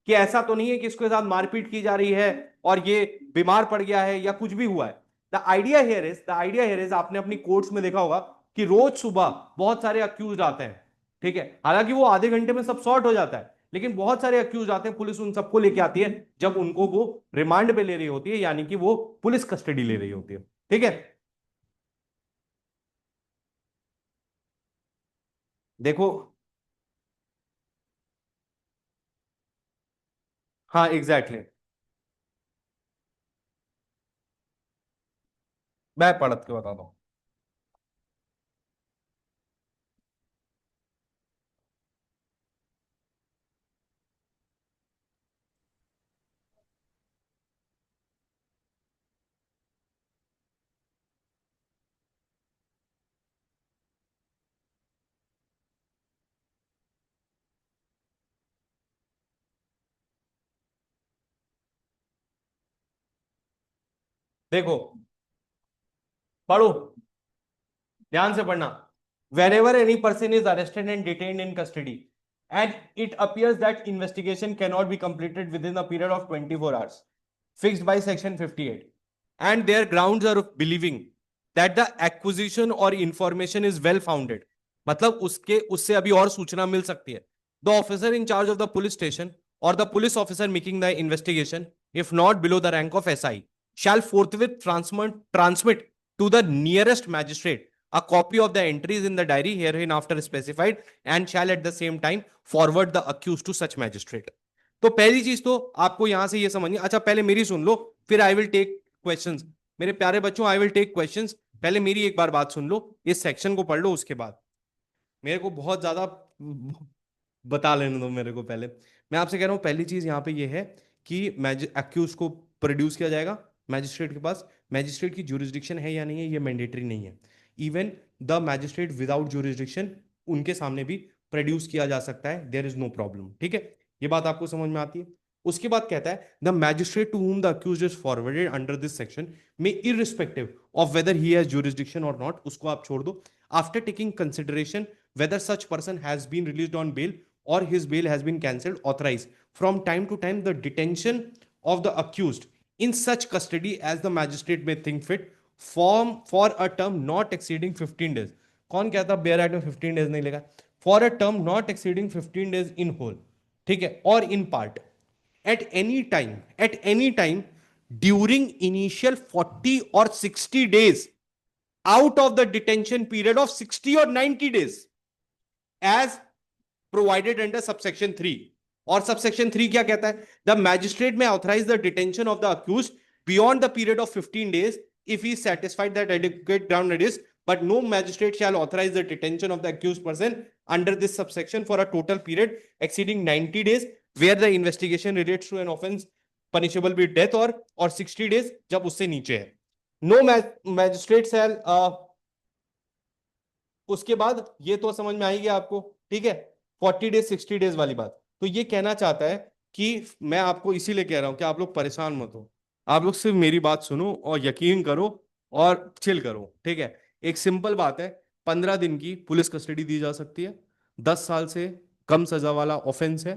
कि ऐसा तो नहीं है कि इसके साथ मारपीट की जा रही है और ये बीमार पड़ गया है या कुछ भी हुआ है। द आइडिया हियर इज आपने अपनी कोर्ट्स में देखा होगा कि रोज सुबह बहुत सारे अक्यूज आते हैं, ठीक है। हालांकि वो आधे घंटे में सब सॉर्ट हो जाता है, लेकिन बहुत सारे अक्यूज आते हैं, पुलिस उन सबको लेके आती है जब उनको वो रिमांड पे ले रही होती है, यानी कि वो पुलिस कस्टडी ले रही होती है, ठीक है। देखो, हाँ एग्जैक्टली मैं पढ़ के बताता हूँ। देखो पढ़ो, ध्यान से पढ़ना। Whenever any person is arrested and detained in custody, and it appears that investigation cannot be completed within a period of 24 hours, fixed by Section 58, and their grounds are of believing that the acquisition or information is well founded, मतलब उससे अभी और सूचना मिल सकती है। The officer in charge of the police station or the police officer making the investigation, if not below the rank of SI, shall forthwith transmit to the nearest magistrate a copy of the entries in the diary hereinafter specified and shall at the same time forward the accused to such magistrate। तो पहली चीज तो आपको यहां से ये समझनी, अच्छा पहले मेरी सुन लो फिर आई विल टेक क्वेश्चंस। मेरे प्यारे बच्चों आई विल टेक क्वेश्चंस, पहले मेरी एक बार बात सुन लो, इस सेक्शन को पढ़ लो, उसके बाद मेरे को बहुत ज्यादा बता लेने दो मेरे को। पहले मैं आपसे कह रहा हूं पहली चीज यहाँ पे ये है कि एक्यूज को प्रोड्यूस किया जाएगा मैजिस्ट्रेट के पास। मैजिस्ट्रेट की ज्यूरिसडिक्शन है या नहीं है ये मैंडेटरी नहीं है। Even the magistrate without jurisdiction उनके सामने भी प्रोड्यूस किया जा सकता है, देयर इज नो प्रॉब्लम, ठीक है। ये बात आपको समझ में आती है। उसके बाद कहता है the magistrate to whom the accused is forwarded under this section may irrespective of whether he has jurisdiction or not, उसको आप छोड़ दो, after taking consideration whether such person has been released on bail or his bail has been cancelled, authorize from time to time the detention of the accused in such custody as the magistrate may think fit for a term not exceeding 15 days। कौन कहता bare act में 15 days नहीं लेगा? For a term not exceeding 15 days in whole, ठीक है, और in part at any time during initial 40 or 60 days out of the detention period of 60 or 90 days as provided under subsection 3। और subsection 3 क्या कहता है? The magistrate may authorize the detention of the accused beyond the period of 15 days if he is satisfied that adequate ground exists, but no magistrate shall authorize the detention of the accused person under this subsection for a total period exceeding 90 days where the investigation relates to an offense punishable with death or 60 days जब उससे नीचे है। No magistrate shall उसके बाद ये तो समझ में आएगी आपको ठीक है, 40 डेज 60 डेज वाली बात। तो ये कहना चाहता है कि मैं आपको इसीलिए कह रहा हूं कि आप लोग परेशान मत हो, आप लोग सिर्फ मेरी बात सुनो और यकीन करो और चिल करो, ठीक है। एक सिंपल बात है, 15 दिन की पुलिस कस्टडी दी जा सकती है। 10 साल से कम सजा वाला ऑफेंस है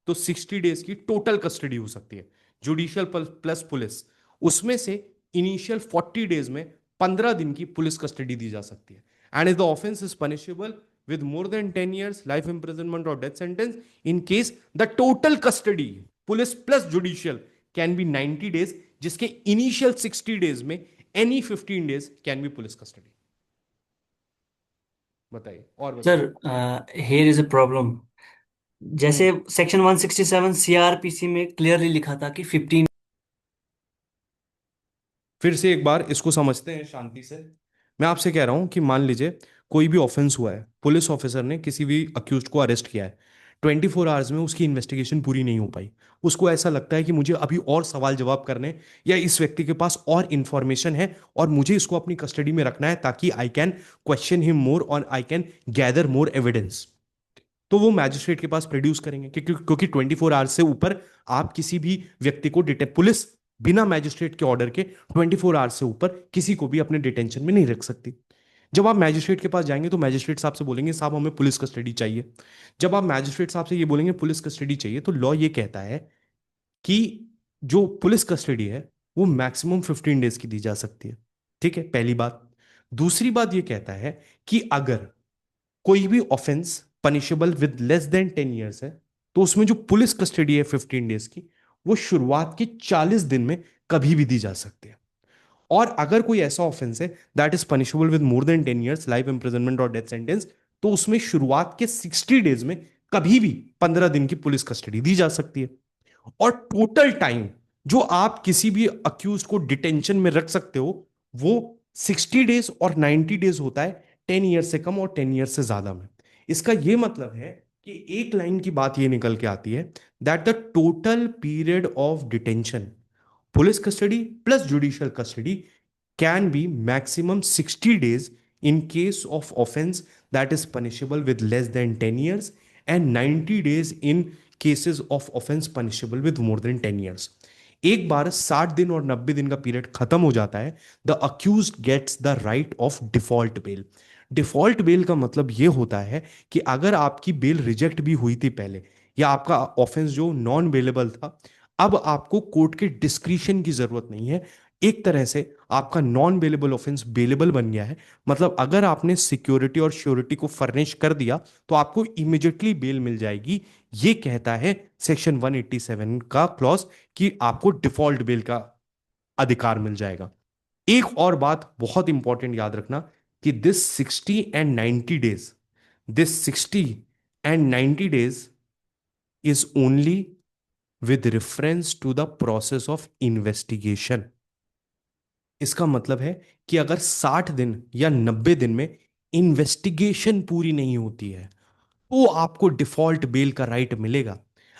तो 60 डेज की टोटल कस्टडी हो सकती है, जुडिशियल प्लस पुलिस। उसमें से इनिशियल 40 डेज में 15 दिन की पुलिस कस्टडी दी जा सकती है। And if the offence is punishable with more than 10 years life imprisonment or death sentence, in case the total custody police plus judicial can be 90 days, जिसके initial 60 days में any 15 days can be police custody। बताइए और बताइए। Sir here is a problem. जैसे section 167 CrPC में clearly लिखा था कि 15। फिर से एक बार इसको समझते हैं शांति से। मैं आपसे कह रहा हूं कि मान लीजिए कोई भी ऑफेंस हुआ है, पुलिस ऑफिसर ने किसी भी अक्यूज्ड को अरेस्ट किया है, 24 आवर्स में उसकी इन्वेस्टिगेशन पूरी नहीं हो पाई, उसको ऐसा लगता है कि मुझे अभी और सवाल जवाब करने, या इस व्यक्ति के पास और इंफॉर्मेशन है और मुझे इसको अपनी कस्टडी में रखना है ताकि I can question him more और I can gather more evidence, तो वो मैजिस्ट्रेट के पास प्रोड्यूस करेंगे, क्योंकि 24 आवर्स से ऊपर आप किसी भी व्यक्ति को पुलिस बिना मैजिस्ट्रेट के ऑर्डर के 24 आवर्स से ऊपर किसी को भी अपने डिटेंशन में नहीं रख सकती। जब आप मैजिस्ट्रेट के पास जाएंगे तो मैजिस्ट्रेट साहब से बोलेंगे साहब हमें पुलिस कस्टडी चाहिए। जब आप मैजिस्ट्रेट साहब से ये बोलेंगे पुलिस कस्टडी चाहिए, तो लॉ ये कहता है कि जो पुलिस कस्टडी है वो मैक्सिमम 15 डेज की दी जा सकती है। ठीक है, पहली बात। दूसरी बात ये कहता है कि अगर कोई भी offence punishable with less than 10 years है, तो उसमें जो पुलिस कस्टडी है 15 डेज की, वो शुरुआत के 40 दिन में कभी भी दी जा सकती है। और अगर कोई ऐसा ऑफेंस है that is punishable with more than 10 years life imprisonment और डेथ सेंटेंस, तो उसमें शुरुआत के 60 डेज में कभी भी 15 दिन की पुलिस कस्टडी दी जा सकती है। और टोटल टाइम जो आप किसी भी अक्यूज को डिटेंशन में रख सकते हो वो 60 डेज और 90 डेज होता है, 10 years से कम और 10 years से ज्यादा में। इसका यह मतलब है कि एक लाइन की बात यह निकल के आती है that the total period of detention police custody plus judicial custody can be maximum 60 days in case of offense that is punishable with less than 10 years and 90 days in cases of offense punishable with more than 10 years। एक बार 60 दिन और 90 दिन का period खत्म हो जाता है, the accused gets the right of default bail. Default bail का मतलब यह होता है कि अगर आपकी बेल रिजेक्ट भी हुई थी पहले, या आपका ऑफेंस जो नॉन बेलेबल था, अब आपको कोर्ट के डिस्क्रिशन की जरूरत नहीं है। एक तरह से आपका नॉन बेलेबल ऑफेंस बेलेबल बन गया है। मतलब अगर आपने सिक्योरिटी और श्योरिटी को फर्निश कर दिया तो आपको इमीडिएटली बेल मिल जाएगी। ये कहता है सेक्शन 187 का क्लॉज कि आपको डिफॉल्ट बेल का अधिकार मिल जाएगा। एक और बात बहुत इंपॉर्टेंट याद रखना कि this 60 and 90 days is only with reference to the process of investigation। इसका मतलब है कि अगर 60 दिन या 90 दिन में इन्वेस्टिगेशन पूरी नहीं होती है तो आपको डिफॉल्ट बेल का राइट मिलेगा।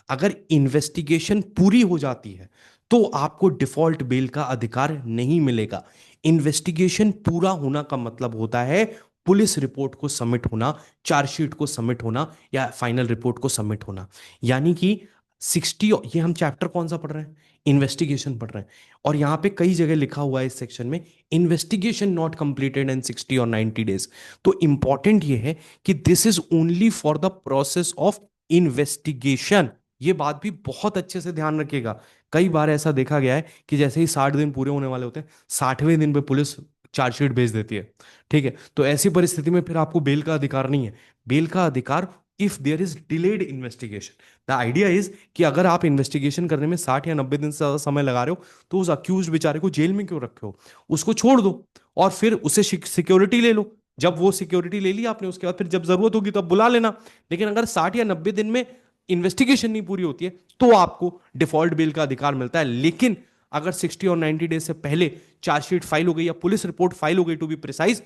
अगर इन्वेस्टिगेशन पूरी हो जाती है तो आपको डिफॉल्ट बेल का अधिकार नहीं मिलेगा। इन्वेस्टिगेशन पूरा होना का मतलब होता है पुलिस रिपोर्ट को सबमिट होना, चार्जशीट को सबमिट होना या फाइनल रिपोर्ट को सबमिट होना। यानी कि 60, ये हम चैप्टर कौन सा पढ़ रहे हैं, इन्वेस्टिगेशन पढ़ रहे हैं, और यहां पे कई जगह लिखा हुआ है इस सेक्शन में इन्वेस्टिगेशन नॉट कंप्लीटेड इन 60 और 90 डेज। तो इंपॉर्टेंट ये है कि this is only for the process of investigation. ये बात भी बहुत अच्छे से ध्यान रखिएगा। कई बार ऐसा देखा गया है कि जैसे ही 60 दिन पूरे होने वाले होते हैं, 60वें दिन पे पुलिस चार्जशीट भेज देती है। ठीक है, तो ऐसी परिस्थिति में फिर आपको बेल का अधिकार नहीं है। बेल का अधिकार if there is delayed investigation. The idea is कि अगर आप इन्वेस्टिगेशन करने में 60 या 90 दिन से ज्यादा समय लगा रहे हो तो उस अक्यूज बेचारे को जेल में क्यों रखे हो, उसको छोड़ दो और फिर उसे सिक्योरिटी ले लो। जब वो सिक्योरिटी ले ली आपने, उसके बाद फिर जब जरूरत होगी तब बुला लेना। लेकिन अगर 60 या 90 दिन में इन्वेस्टिगेशन नहीं पूरी होती है तो आपको डिफॉल्ट बेल का अधिकार मिलता है। लेकिन अगर 60 और 90 डेज से पहले चार्जशीट फाइल हो गई या पुलिस रिपोर्ट फाइल हो गई टू बी प्रिसाइज,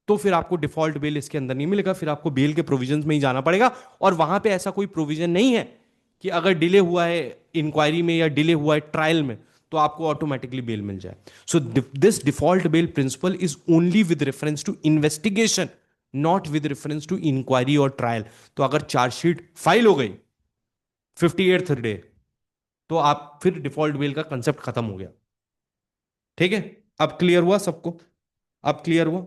तो फिर आपको डिफॉल्ट बेल इसके अंदर नहीं मिलेगा, फिर आपको बेल के प्रोविजंस में ही जाना पड़ेगा। और वहां पे ऐसा कोई प्रोविजन नहीं है कि अगर डिले हुआ है इंक्वायरी में या डिले हुआ है ट्रायल में तो आपको ऑटोमेटिकली बेल मिल जाए। So this default bail principle is only with reference to investigation, not with reference to inquiry और ट्रायल। तो अगर चार्जशीट फाइल हो गई 58th डे, तो आप फिर डिफॉल्ट बेल का कंसेप्ट खत्म हो गया। ठीक है, अब क्लियर हुआ सबको? अब क्लियर हुआ?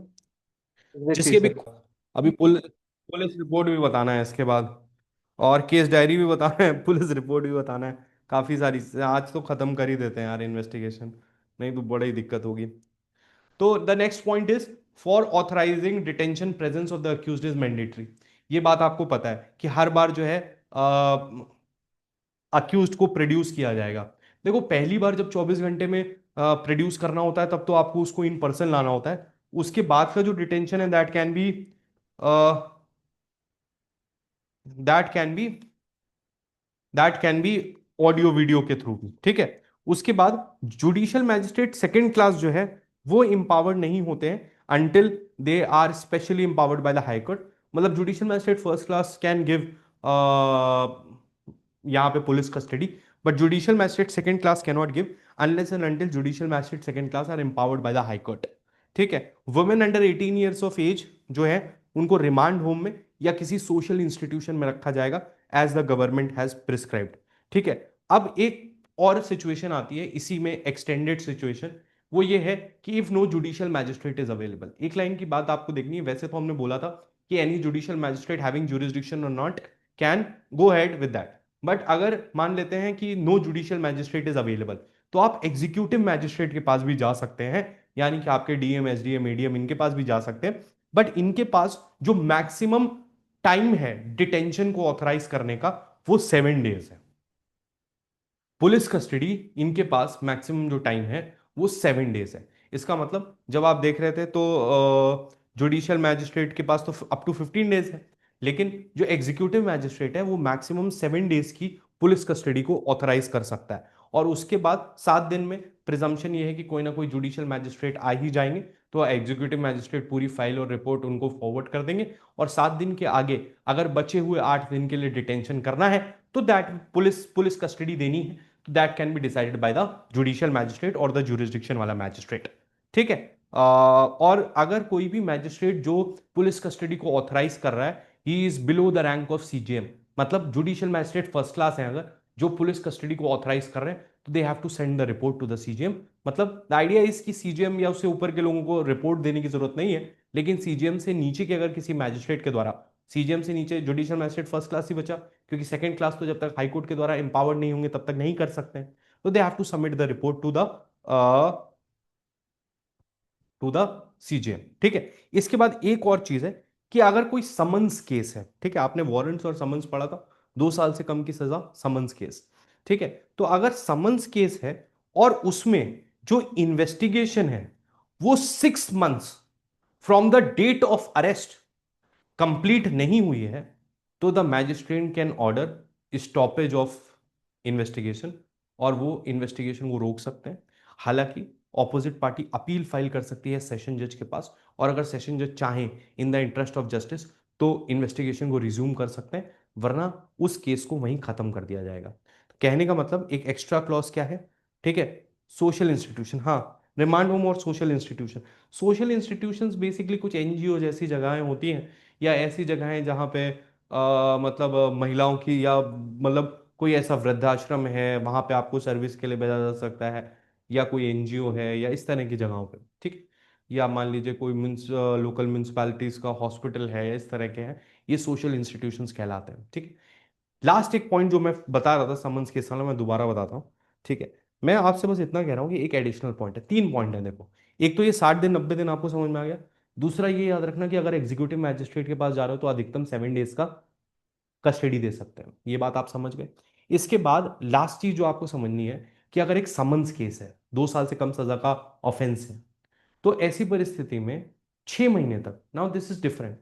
एग्जैक्टली जिसके भी सर। अभी पुलिस रिपोर्ट भी बताना है इसके बाद, और केस डायरी भी बताना है, पुलिस रिपोर्ट भी बताना है, काफी सारी। आज तो खत्म कर ही देते हैं यार इन्वेस्टिगेशन, नहीं तो बड़ी दिक्कत होगी। तो the next point is for authorising detention presence of the accused is mandatory. ये बात आपको पता है कि हर बार जो है अक्यूज्ड को प्रोड्यूस किया जाएगा। देखो पहली बार जब 24 घंटे में प्रोड्यूस करना होता है तब तो आपको उसको इन पर्सन लाना होता है। उसके बाद का जो डिटेंशन है that can be that can be audio video के थ्रू भी। ठीक है, उसके बाद जुडिशियल मैजिस्ट्रेट सेकंड क्लास जो है वो इंपावर्ड नहीं होते हैं until they are specially empowered by the high court. मतलब judicial magistrate first class can give यहाँ पे police custody, but judicial magistrate second class can not give unless and until judicial magistrate second class are empowered by the high court. ठीक है, women under 18 years of age जो है उनको remand home में या किसी सोशल इंस्टीट्यूशन में रखा जाएगा as the government has prescribed. ठीक है, अब एक और सिचुएशन आती है इसी में, एक्सटेंडेड सिचुएशन। वो ये है कि if no judicial magistrate is available. एक लाइन की बात आपको देखनी है, वैसे तो हमने बोला था कि any judicial magistrate having jurisdiction और not can go ahead with that. But अगर मान लेते हैं कि no judicial magistrate is available, तो आप एग्जीक्यूटिव मैजिस्ट्रेट के पास भी जा सकते हैं, यानी कि आपके डीएम एसडीएम एडीएम इनके पास भी जा सकते हैं। बट इनके पास जो मैक्सिमम टाइम है डिटेंशन को ऑथराइज करने का वो 7 डेज है। पुलिस कस्टडी इनके पास मैक्सिमम जो टाइम है वो 7 डेज है। इसका मतलब जब आप देख रहे थे तो जुडिशियल मैजिस्ट्रेट के पास तो अप टू 15 डेज है, लेकिन जो एग्जीक्यूटिव मैजिस्ट्रेट है वो मैक्सिमम 7 डेज की पुलिस कस्टडी को ऑथराइज कर सकता है। और उसके बाद 7 दिन में प्रिजम्पशन ये है कि कोई ना कोई जुडिशियल मैजिस्ट्रेट आ ही जाएंगे, तो एग्जीक्यूटिव मैजिस्ट्रेट पूरी फाइल और रिपोर्ट उनको फॉरवर्ड कर देंगे। और 7 दिन के आगे अगर बचे हुए 8 दिन के लिए डिटेंशन करना है तो दैट पुलिस कस्टडी देनी है, that can be decided by the judicial magistrate और द जुरिस्डिक्शन वाला मैजिस्ट्रेट। ठीक है, और अगर कोई भी मैजिस्ट्रेट जो पुलिस कस्टडी को ऑथराइज कर रहा है he is below the rank of CGM, मतलब जुडिशियल मैजिस्ट्रेट फर्स्ट क्लास है अगर जो पुलिस कस्टडी को ऑथराइज कर रहे हैं, तो they have to send the report to the CGM. मतलब द आइडिया इज कि सीजीएम या उससे ऊपर के लोगों को रिपोर्ट देने की जरूरत नहीं है, लेकिन सीजीएम से नीचे के अगर किसी मैजिस्ट्रेट के द्वारा, सीजीएम से नीचे जुडिशियल मैजिस्ट्रेट फर्स्ट क्लास ही बचा, क्योंकि सेकंड क्लास तो जब तक हाईकोर्ट के द्वारा एम्पावर्ड नहीं होंगे तब तक नहीं कर सकते हैं, तो they have to submit the report to the CGM. ठीक है, इसके बाद एक और चीज है कि अगर कोई समन्स केस है, ठीक है, आपने वारंट्स और समन्स पढ़ा था, 2 साल से कम की सजा समन्स केस। ठीक है, तो अगर समन्स केस है और उसमें जो इन्वेस्टिगेशन है वो 6 months from the date of arrest complete नहीं हुई है, तो the magistrate can order stoppage of investigation, और वो इन्वेस्टिगेशन को रोक सकते हैं। हालांकि ऑपोजिट पार्टी अपील फाइल कर सकती है सेशन जज के पास, और अगर सेशन जज चाहें in the interest of justice तो इन्वेस्टिगेशन को रिज्यूम कर सकते हैं, वरना उस केस को वहीं खत्म कर दिया जाएगा। तो कहने का मतलब एक एक्स्ट्रा क्लॉज क्या है? ठीक है, सोशल इंस्टीट्यूशन, हाँ, रिमांड होम और social institution. Social institutions basically कुछ एनजीओ जैसी जगहें होती हैं, या ऐसी जगहें जहाँ पे मतलब महिलाओं की, या मतलब कोई ऐसा वृद्धाश्रम है वहां पे आपको सर्विस के लिए भेजा जा सकता है, या कोई एनजीओ है, या इस तरह की जगहों पे। ठीक है, या मान लीजिए कोई लोकल म्यूनसिपैलिटीज का हॉस्पिटल है, इस तरह के हैं, ये सोशल इंस्टीट्यूशंस कहलाते हैं। ठीक है, लास्ट एक पॉइंट जो मैं बता रहा था समन्स के सामने, मैं दोबारा बताता हूँ। ठीक है, मैं आपसे बस इतना कह रहा हूँ कि एक एडिशनल पॉइंट है, 3 पॉइंट है देखो। एक तो ये 60 दिन 90 दिन आपको समझ में आ गया। दूसरा ये याद रखना कि अगर एग्जीक्यूटिव मैजिस्ट्रेट के पास जा रहे हो तो अधिकतम 7 डेज का कस्टडी दे सकते हैं, ये बात आप समझ गए। इसके बाद लास्ट चीज जो आपको समझनी है कि अगर एक समन्स केस है, 2 साल से कम सजा का ऑफेंस है, तो ऐसी परिस्थिति में 6 महीने तक, नाउ दिस इज डिफरेंट,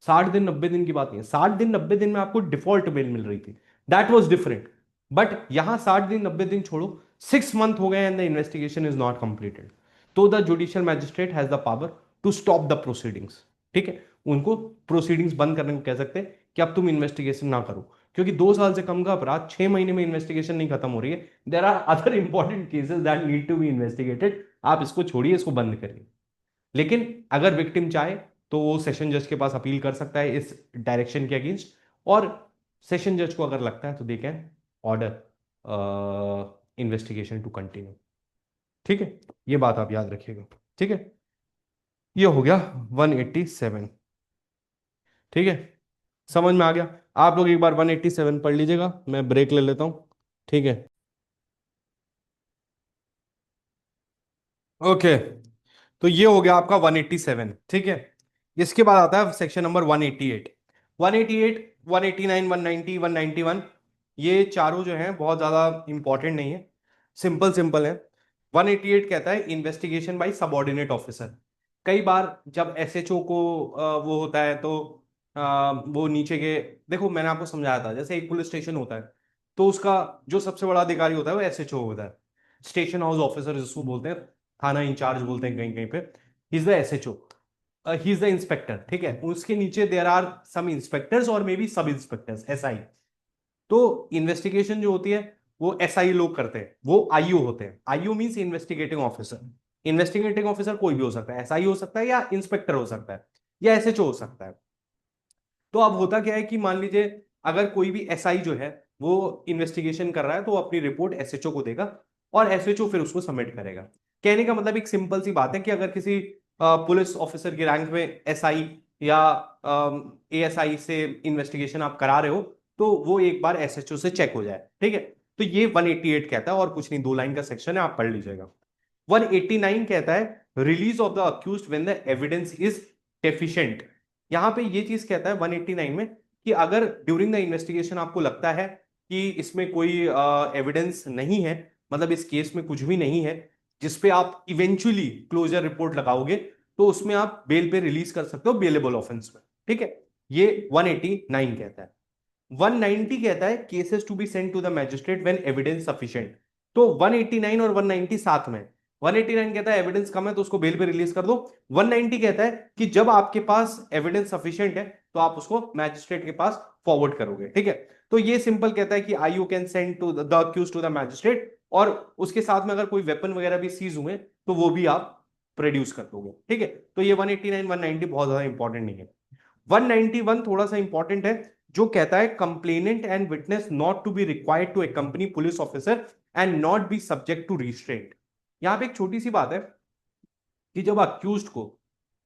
60 दिन 90 दिन की बात नहीं है, 60 दिन 90 दिन में आपको डिफॉल्ट बेल मिल रही थी, दैट वॉज डिफरेंट। बट यहां 60 दिन 90 दिन छोड़ो, 6 मंथ हो गए and the investigation is not completed, तो the judicial magistrate has the power to stop the proceedings. ठीक है, उनको प्रोसीडिंग्स बंद करने को कह सकते हैं कि अब तुम इन्वेस्टिगेशन ना करो, क्योंकि 2 साल से कम का अपराध 6 महीने में इन्वेस्टिगेशन नहीं खत्म हो रही है, there are other important cases that need to be investigated, आप इसको छोड़िए, इसको बंद करिए। लेकिन अगर विक्टिम चाहे तो वो सेशन जज के पास अपील कर सकता है इस डायरेक्शन के अगेंस्ट, और सेशन जज को अगर लगता है तो they can order investigation to continue. ठीक है, ये बात आप याद रखिएगा। ठीक है, ये हो गया 187। ठीक है, समझ में आ गया? आप लोग एक बार 187 पढ़ लीजिएगा, मैं ब्रेक ले लेता हूं। ठीक है, ओके, तो ये हो गया आपका 187। ठीक है, इसके बाद आता है सेक्शन नंबर 188। 188, 189, 190, 191, ये चारों जो हैं बहुत ज्यादा इंपॉर्टेंट नहीं है, सिंपल सिंपल है। 188 कहता है इन्वेस्टिगेशन बाय सबऑर्डिनेट ऑफिसर। कई बार जब एसएचओ को वो होता है तो वो नीचे के, देखो मैंने आपको समझाया था, जैसे एक पुलिस स्टेशन होता है तो उसका जो सबसे बड़ा अधिकारी होता है वो एसएचओ होता है, स्टेशन हाउस ऑफिसर जिसको बोलते हैं, थाना इंचार्ज बोलते हैं कहीं कहीं पे, he is the SHO, he is the inspector. ठीक है, उसके नीचे देयर आर सम इंस्पेक्टर्स और मे बी सब इंस्पेक्टर्स, एसआई। तो इन्वेस्टिगेशन जो होती है वो एसआई लोग करते हैं, वो आईओ होते हैं। IO means investigating officer. Investigating officer कोई भी हो सकता है, एसआई हो सकता है या इंस्पेक्टर हो सकता है या एसएचओ हो सकता है। तो अब होता क्या है कि मान लीजिए अगर कोई भी एसआई जो है वो इन्वेस्टिगेशन कर रहा है तो वो अपनी रिपोर्ट एसएचओ को देगा और एसएचओ फिर उसको सबमिट करेगा। कहने का मतलब एक सिंपल सी बात है कि अगर किसी पुलिस ऑफिसर की रैंक में एसआई या एएसआई से इन्वेस्टिगेशन आप करा रहे हो तो वो एक बार एसएचओ से चेक हो जाए। ठीक है, तो ये 188 कहता है, और कुछ नहीं, 2 लाइन का सेक्शन है, आप पढ़ लीजिएगा। 189 कहता है release of the accused when the evidence is deficient. यहां पे ये चीज कहता है 189 में कि अगर ड्यूरिंग द इन्वेस्टिगेशन आपको लगता है कि इसमें कोई एविडेंस नहीं है, मतलब इस केस में कुछ भी नहीं है जिसपे आप इवेंचुअली क्लोजर रिपोर्ट लगाओगे, तो उसमें आप बेल पे रिलीज कर सकते हो बेलेबल ऑफेंस में। ठीक है, ये 189 कहता है। 190 कहता है cases to be sent to the magistrate when evidence sufficient. तो 189 और 190 साथ में, 189 कहता है एविडेंस कम है तो उसको बेल पे रिलीज कर दो। 190 कहता है कि जब आपके पास एविडेंस सफिशिएंट है तो आप उसको मैजिस्ट्रेट के पास फॉरवर्ड करोगे। ठीक है, तो ये सिंपल कहता है कि I you can send to the accused to the magistrate, और उसके साथ में अगर कोई वेपन वगैरह भी सीज हुए तो वो भी आप प्रोड्यूस कर दोगे। ठीक है, तो ये 189 190 बहुत ज्यादा इंपॉर्टेंट नहीं है। 191 थोड़ा सा इंपॉर्टेंट है, जो कहता है complainant and witness not to be required to accompany police officer and not be subject to restraint. यहां पे एक छोटी सी बात है कि जब अक्यूज्ड को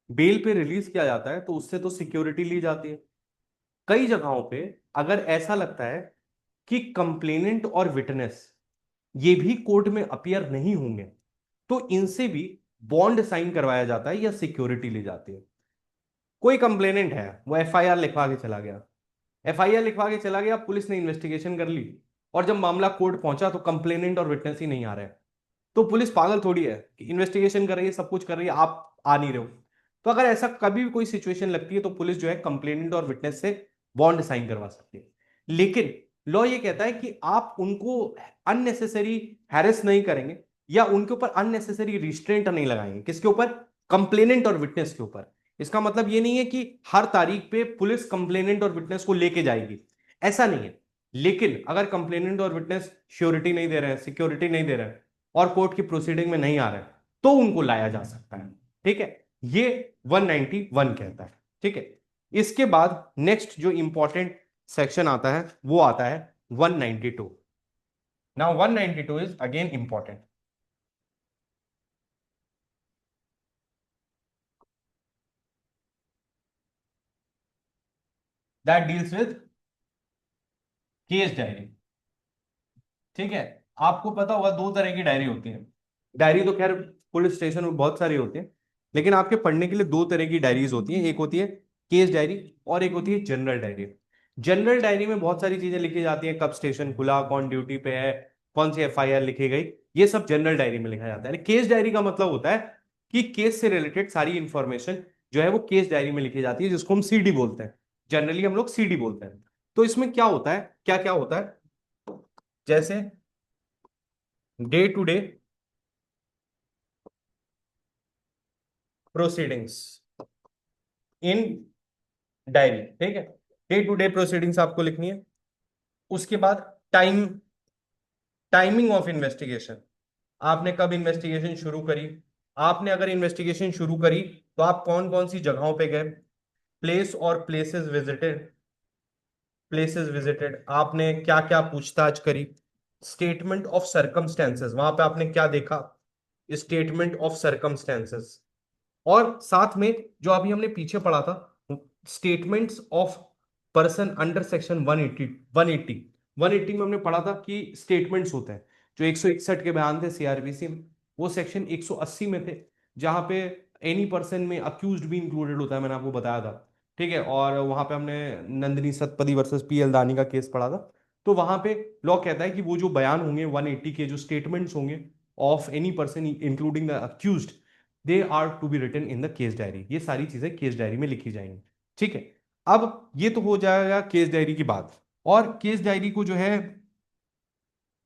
बेल पे रिलीज किया जाता है तो उससे तो सिक्योरिटी ली जाती है। कई जगहों पे अगर ऐसा लगता है कि कंप्लेनेंट और विटनेस ये भी कोर्ट में अपीयर नहीं होंगे तो इनसे भी बॉन्ड साइन करवाया जाता है या सिक्योरिटी ली जाती है। कोई कंप्लेनेंट है, वो एफआईआर लिखवा के चला गया, एफआईआर लिखवा के चला गया, पुलिस ने इन्वेस्टिगेशन कर ली, और जब मामला कोर्ट पहुंचा तो कंप्लेनेंट और विटनेस ही नहीं आ रहे, तो पुलिस पागल थोड़ी है कि इन्वेस्टिगेशन कर रही है, सब कुछ कर रही है, आप आ नहीं रहे हो। तो अगर ऐसा कभी भी कोई सिचुएशन लगती है तो पुलिस जो है कंप्लेनेंट और विटनेस से बॉन्ड साइन करवा सकती है। लेकिन लॉ ये कहता है कि आप उनको अननेसेसरी हैरेस नहीं करेंगे या उनके ऊपर अननेसेसरी रिस्ट्रेंट नहीं लगाएंगे। किसके ऊपर? कंप्लेनेंट और विटनेस के ऊपर। इसका मतलब ये नहीं है कि हर तारीख पे पुलिस कंप्लेनेंट और विटनेस को लेके जाएगी, ऐसा नहीं है। लेकिन अगर कंप्लेनेंट और विटनेस श्योरिटी नहीं दे रहे हैं, सिक्योरिटी नहीं दे रहे हैं और कोर्ट की प्रोसीडिंग में नहीं आ रहे हैं तो उनको लाया जा सकता है। ठीक है, ये 191 कहता है। ठीक है, इसके बाद नेक्स्ट जो इंपॉर्टेंट सेक्शन आता है वो आता है 192। Now 192 is again important. That deals with case diary. ठीक है, आपको पता होगा 2 तरह की डायरी होती है। डायरी तो खैर पुलिस स्टेशन में बहुत सारी होती है, लेकिन आपके पढ़ने के लिए 2 तरह की डायरीज होती हैं। एक होती है केस डायरी और एक होती है जनरल डायरी। जनरल डायरी में बहुत सारी चीजें लिखी जाती हैं, कब स्टेशन खुला, कौन ड्यूटी पे है, कौन सी एफआईआर लिखी गई, ये सब जनरल डायरी में लिखा जाता है। केस डायरी का मतलब होता है कि केस से रिलेटेड सारी इंफॉर्मेशन जो है वो केस डायरी में लिखी जाती है, जिसको हम सीडी बोलते हैं। जनरली हम लोग सीडी बोलते हैं। तो इसमें क्या होता है, क्या क्या होता है, जैसे day to day proceedings in diary. ठीक है, डे टू डे प्रोसीडिंग्स आपको लिखनी है। उसके बाद टाइमिंग ऑफ इन्वेस्टिगेशन, आपने कब इन्वेस्टिगेशन शुरू करी, आपने अगर इन्वेस्टिगेशन शुरू करी तो आप कौन कौन सी जगहों पे गए, प्लेस और प्लेसेस विजिटेड आपने क्या क्या पूछताछ करी, स्टेटमेंट ऑफ सर्कमस्टेंसेस वहां पे आपने क्या देखा, स्टेटमेंट ऑफ सर्कमस्टेंसेस, और साथ में जो अभी हमने पीछे पढ़ा था statements of person under section 180 180 में हमने पढ़ा था कि स्टेटमेंट्स होते हैं जो 161 के बयान थे सीआरपीसी में, वो सेक्शन 180 में थे, जहां पे एनी पर्सन में अक्यूज्ड भी इंक्लूडेड होता है, मैंने आपको बताया था। ठीक है, और वहां पे हमने नंदिनी सतपथी वर्सेस पीएल दानी का केस पढ़ा था। तो वहां पे लॉ कहता है कि वो जो बयान होंगे 180 के जो स्टेटमेंट्स होंगे of any person including the accused, they are to be written in the case diary, ये सारी चीजें केस डायरी में लिखी जाएंगी। ठीक है, अब ये तो हो जाएगा केस डायरी की बात। और केस डायरी को जो है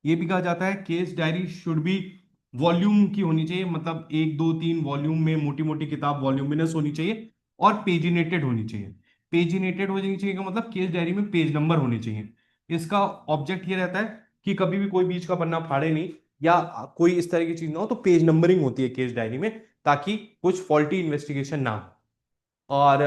ये भी कहा जाता है case diary should be volume की होनी चाहिए, मतलब 1 2 3 वॉल्यूम में मोटी मोटी किताब वॉल्यूमिनस होनी चाहिए और पेजिनेटेड होनी चाहिए। पेजिनेटेड होनी चाहिए का मतलब केस डायरी में पेज नंबर होने चाहिए। इसका ऑब्जेक्ट ये रहता है कि कभी भी कोई बीच का पन्ना फाड़े नहीं या कोई इस तरह की चीज ना हो, तो पेज नंबरिंग होती है केस डायरी में ताकि कुछ फॉल्टी इन्वेस्टिगेशन ना हो। और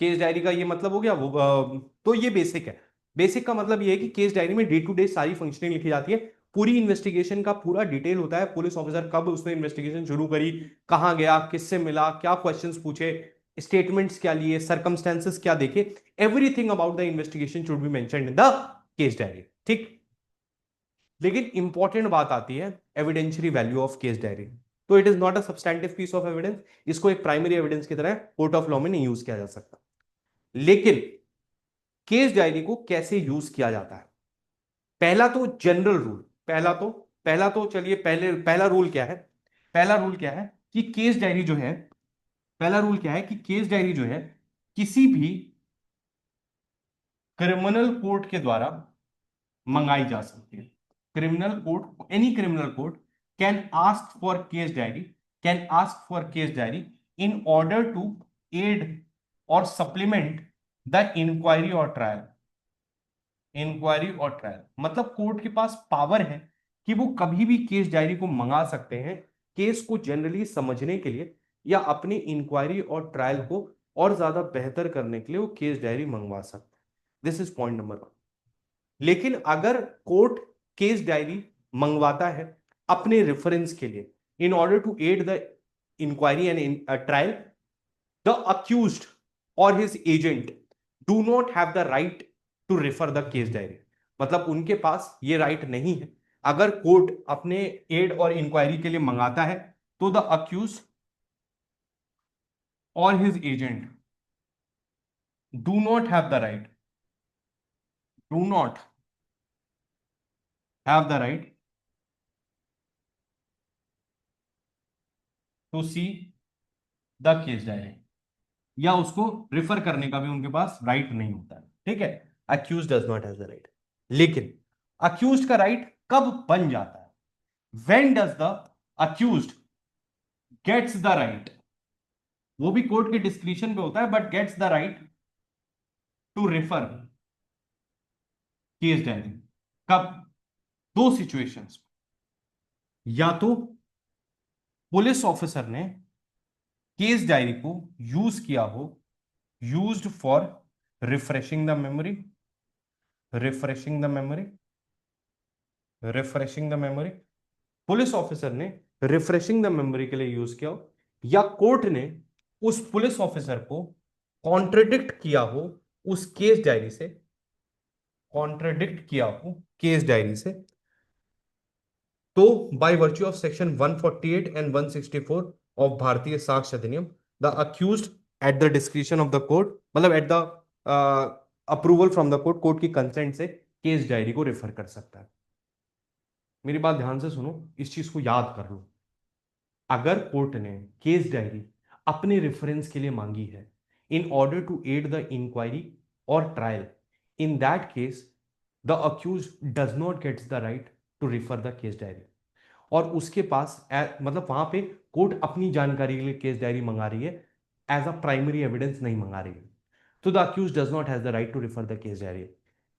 केस डायरी का ये मतलब हो गया वो तो ये बेसिक है। बेसिक का मतलब ये है कि केस डायरी में डे टू डे सारी फंक्शनिंग लिखी जाती है, पूरी इन्वेस्टिगेशन का पूरा डिटेल होता है, पुलिस ऑफिसर कब उसने इन्वेस्टिगेशन शुरू करी, कहां गया, किससे मिला, क्या क्वेश्चंस पूछे, स्टेटमेंट्स क्या लिए, सर्कमस्टेंसेस क्या देखे, everything about the investigation should be mentioned in the case diary. ठीक, लेकिन इंपॉर्टेंट बात आती है evidentiary value of case diary. तो it is not a substantive piece of evidence, इसको एक प्राइमरी एविडेंस की तरह कोर्ट ऑफ लॉ में नहीं यूज किया जा सकता। लेकिन केस डायरी को कैसे यूज किया जाता है, पहला तो जनरल रूल, पहला तो चलिए पहला रूल क्या है, पहला रूल क्या है कि केस डायरी जो है, पहला रूल क्या है कि केस डायरी जो है किसी भी क्रिमिनल कोर्ट के द्वारा मंगाई जा सकती है। Criminal court, any criminal court can ask for case diary, can ask for case diary in order to aid और सप्लीमेंट द इंक्वायरी और ट्रायल। इंक्वायरी और ट्रायल मतलब कोर्ट के पास पावर है कि वो कभी भी केस डायरी को मंगा सकते हैं केस को जनरली समझने के लिए या अपनी इंक्वायरी और ट्रायल को और ज्यादा बेहतर करने के लिए वो केस डायरी मंगवा सकते हैं। This is point number 1। लेकिन अगर कोर्ट केस डायरी मंगवाता है अपने रेफरेंस के लिए in order to aid the inquiry and trial, the accused और his agent do not have the right to refer the case diary, मतलब उनके पास ये राइट नहीं है। अगर कोर्ट अपने एड और इंक्वायरी के लिए मंगाता है तो द अक्यूज और his agent do not have the right, do not have the right to see the case diary, या उसको रिफर करने का भी उनके पास राइट नहीं होता है। ठीक है, accuse does not have the right. लेकिन अक्यूज का राइट कब बन जाता है, when does the accused gets the right, वो भी कोर्ट के डिस्क्रिप्शन पे होता है but gets the right to refer case diary. कब, दो सिचुएशंस, या तो पुलिस ऑफिसर ने केस डायरी को यूज किया हो, used for refreshing the memory, refreshing the memory, refreshing the memory, police officer ने रिफ्रेशिंग द मेमोरी के लिए यूज किया हो, या कोर्ट ने उस पुलिस ऑफिसर को कॉन्ट्रडिक्ट किया हो उस केस डायरी से, कॉन्ट्रडिक्ट किया हो केस डायरी से, तो by virtue of section 148 and 164 of Bharatiya Sakshya Adhiniyam the accused at the discretion of the court, मतलब at the approval from the court, court की कंसेंट से केस डायरी को रेफर कर सकता है। मेरी बात ध्यान से सुनो, इस चीज को याद कर लो। अगर कोर्ट ने केस डायरी अपने रेफरेंस के लिए मांगी है in order to aid the inquiry और trial, in that case the accused does not gets the right to refer the case diary, और उसके पास मतलब वहां पे कोर्ट अपनी जानकारी के लिए केस डायरी मंगा रही है, एज अ प्राइमरी एविडेंस नहीं मंगा रही है, तो the accused does not has the right to refer the case diary.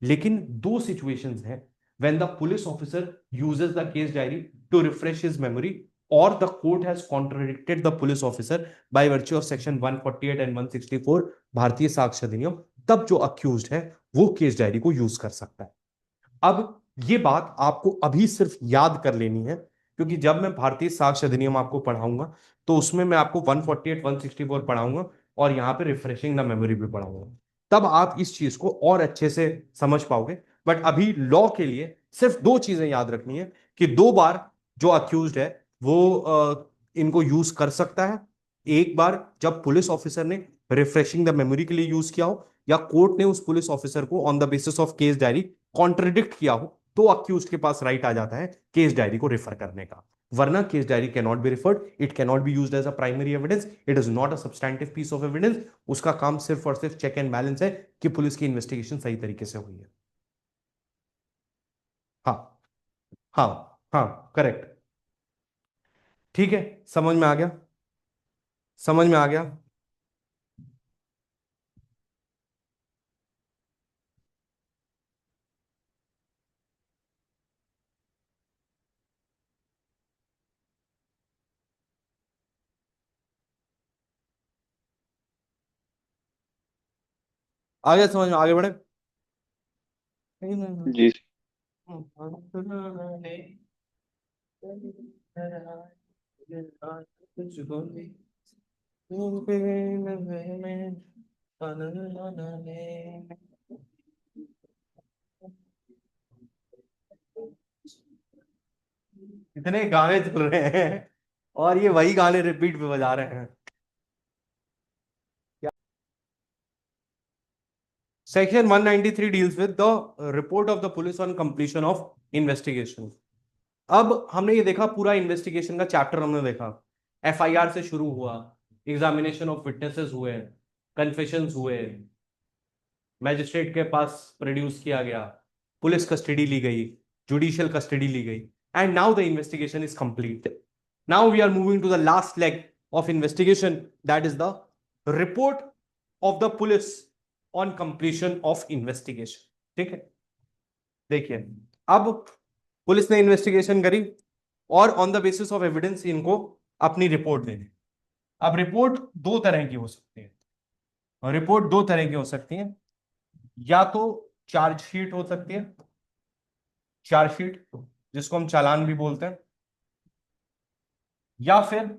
लेकिन दो सिचुएशंस हैं when the police officer uses the case diary to refresh his memory or the court has contradicted the police officer by virtue of section 148 and 164 भारतीय साक्ष्य अधिनियम, तब जो accused है वो case diary को यूज कर सकता है। अब ये बात आपको अभी सिर्फ याद कर लेनी है, क्योंकि जब मैं भारतीय साक्ष्य अधिनियम आपको पढ़ाऊंगा तो उसमें मैं आपको 148 164 पढ़ाऊंगा और यहाँ पे रिफ्रेशिंग द मेमोरी भी पढ़ाऊंगा, तब आप इस चीज को और अच्छे से समझ पाओगे। बट अभी लॉ के लिए सिर्फ दो चीजें याद रखनी है कि दो बार जो अक्यूज्ड है वो इनको यूज कर सकता है। एक बार जब पुलिस ऑफिसर ने रिफ्रेशिंग द मेमोरी के लिए यूज किया हो, या कोर्ट ने उस पुलिस ऑफिसर को on the basis of case diary contradict किया हो, तो अक्यूज्ड के पास राइट आ जाता है केस डायरी को रेफर करने का। वरना case diary can not be referred, it can not be used as a primary evidence, it is not a substantive piece of evidence. उसका काम सिर्फ और सिर्फ चेक एंड बैलेंस है कि पुलिस की इन्वेस्टिगेशन सही तरीके से हुई है। हाँ हाँ हाँ, करेक्ट। ठीक है, समझ में आ गया? समझ में आ गया? आ गया समझ में? आगे बढ़े। जी इतने गाने चल रहे हैं और ये वही गाने रिपीट पे बजा रहे हैं। Section 193 deals with the report of the police on completion of investigation. अब हमने ये देखा, पूरा इन्वेस्टिगेशन का चैप्टर हमने देखा। एफआईआर से शुरू हुआ, एग्जामिनेशन ऑफ विटनेसेस हुए, कन्फेशंस हुए, मैजिस्ट्रेट के पास प्रोड्यूस किया गया, पुलिस कस्टडी ली गई, जुडिशियल कस्टडी ली गई, and now the investigation is complete. Now we are moving to the last leg of investigation, that is the report of the police on completion of investigation. ठीक है, देखिए अब police ने investigation करी और on the basis of evidence इनको अपनी report देनी। अब रिपोर्ट दो तरह की हो सकती है, और रिपोर्ट दो तरह की हो सकती है, या तो चार्जशीट हो सकती है, चार्जशीट जिसको हम चालान भी बोलते हैं, या फिर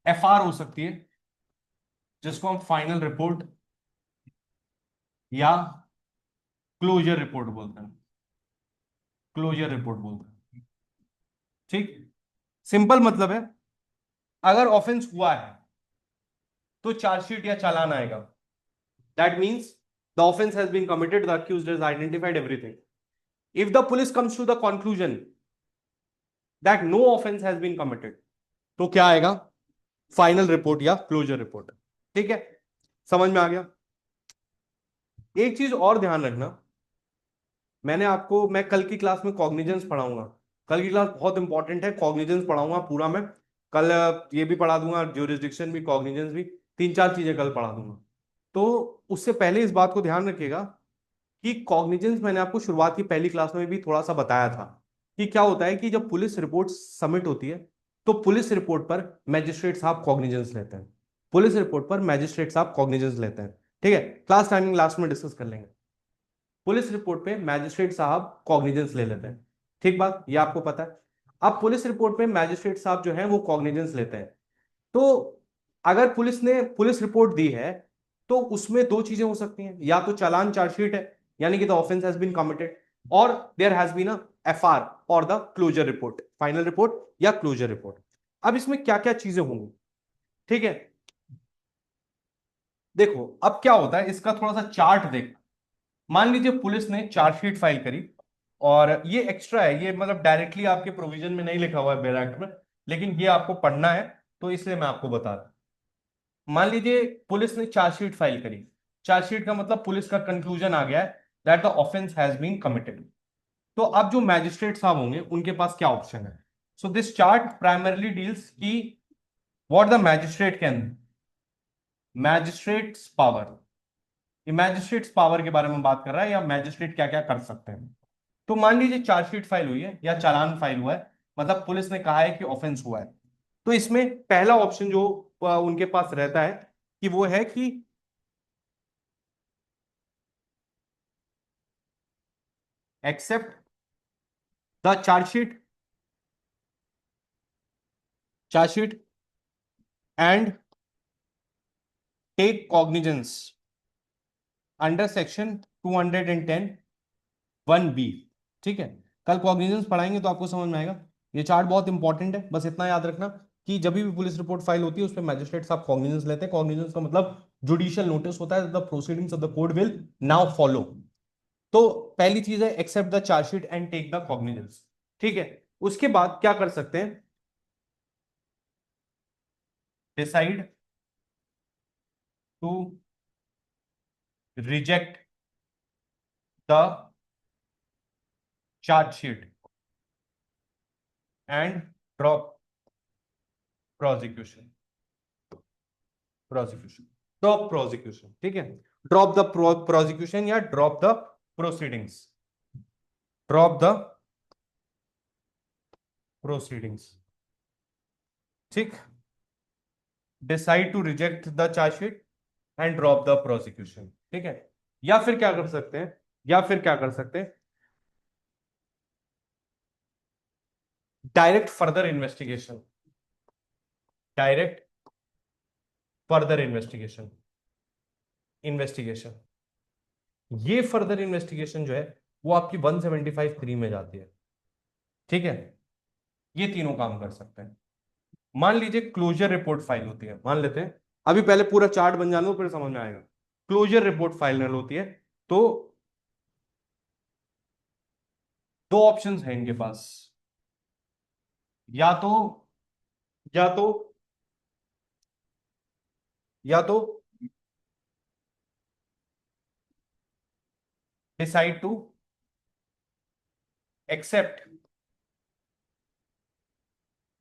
एफआर हो सकती है जिसको हम फाइनल रिपोर्ट या क्लोजर रिपोर्ट बोलते हैं, क्लोजर रिपोर्ट बोलते हैं। ठीक, सिंपल मतलब है, अगर ऑफेंस हुआ है तो चार्जशीट या चालान आएगा। That means the offence has been committed, the accused has identified everything. If the police comes to the conclusion that no offence has been committed, तो क्या आएगा? फाइनल रिपोर्ट या क्लोजर रिपोर्ट। ठीक है, समझ में आ गया? एक चीज और ध्यान रखना, मैं कल की क्लास में कॉग्निजेंस पढ़ाऊंगा। कल की क्लास बहुत इंपॉर्टेंट है, कॉग्निजेंस पढ़ाऊंगा पूरा मैं कल। ये भी पढ़ा दूंगा, ज्यूरिसडिक्शन भी, कॉग्निजेंस भी, तीन चार चीजें कल पढ़ा दूंगा। तो उससे पहले इस बात को ध्यान रखिएगा कि कॉग्निजेंस मैंने आपको शुरुआत की पहली क्लास में भी थोड़ा सा बताया था कि क्या होता है कि जब पुलिस रिपोर्ट सबमिट होती है तो पुलिस रिपोर्ट पर मैजिस्ट्रेट साहब कॉग्निजेंस लेते हैं, पुलिस रिपोर्ट पर मैजिस्ट्रेट साहब कॉग्निजेंस लेते हैं। ठीक है, क्लास टाइमिंग लास्ट में डिस्कस कर लेंगे। पुलिस रिपोर्ट पे मैजिस्ट्रेट साहब कॉग्निजेंस ले लेते हैं, ठीक बात, ये आपको पता है। अब पुलिस रिपोर्ट पे मैजिस्ट्रेट साहब जो है वो कॉग्निजेंस लेते हैं। तो अगर पुलिस ने पुलिस रिपोर्ट दी है तो उसमें दो चीजें हो सकती हैं, या तो चालान चार्जशीट है यानी कि the offence has been committed, और there has been a FR और the closure report, final report या क्लोजर रिपोर्ट। अब इसमें क्या क्या चीजें होंगी, ठीक है? देखो अब क्या होता है, इसका थोड़ा सा चार्ट देख। मान लीजिए पुलिस ने चार्जशीट फाइल करी, और ये एक्स्ट्रा है, ये मतलब डायरेक्टली आपके प्रोविजन में नहीं लिखा हुआ है बेल एक्ट में, लेकिन ये आपको पढ़ना है तो इसलिए मैं आपको बता रहा हूं। मान लीजिए पुलिस ने चार्जशीट फाइल करी, चार्जशीट का मतलब पुलिस का कंक्लूजन आ गया है that the offence has been committed. तो अब जो मैजिस्ट्रेट साहब होंगे उनके पास क्या ऑप्शन है? So this chart primarily deals की what the magistrate can, magistrate's power, ये मैजिस्ट्रेट्स पावर के बारे में बात कर रहा है, या मैजिस्ट्रेट क्या क्या कर सकते हैं। तो मान लीजिए चार्जशीट फाइल हुई है या चालान फाइल हुआ है, मतलब पुलिस ने कहा है कि ऑफेंस हुआ है। तो इसमें पहला ऑप्शन जो उनके पास रहता है कि वो है कि accept the chargesheet and take cognizance under section 210 1B। ठीक है, कल कॉग्निजेंस पढ़ाएंगे तो आपको समझ में आएगा। ये चार्ट बहुत इंपॉर्टेंट है, बस इतना याद रखना कि जब भी पुलिस रिपोर्ट फाइल होती है उस पर मैजिस्ट्रेट साहब कॉग्निजेंस लेते हैं। कॉग्निजेंस का मतलब जुडिशियल नोटिस होता है, the proceedings of the court will now follow. तो पहली चीज है accept the chargesheet and take the cognizance. ठीक है, उसके बाद क्या कर सकते हैं, decide to reject the chargesheet and drop prosecution prosecution drop prosecution. ठीक है, ड्रॉप द प्रोसिक्यूशन या drop the proceedings, drop the proceedings. ठीक, decide to reject the chargesheet and drop the prosecution. ठीक है, या फिर क्या कर सकते हैं, या फिर क्या कर सकते हैं, direct further investigation, direct further investigation investigation ये फर्दर इन्वेस्टिगेशन जो है वो आपकी 175(3) में जाती है। ठीक है, ये तीनों काम कर सकते हैं। मान लीजिए क्लोजर रिपोर्ट फाइल होती है, मान लेते हैं, अभी पहले पूरा चार्ट बन जाने दो फिर समझ में आएगा। क्लोजर रिपोर्ट फाइल होती है तो दो ऑप्शंस हैं इनके पास, या तो या तो या तो decide to accept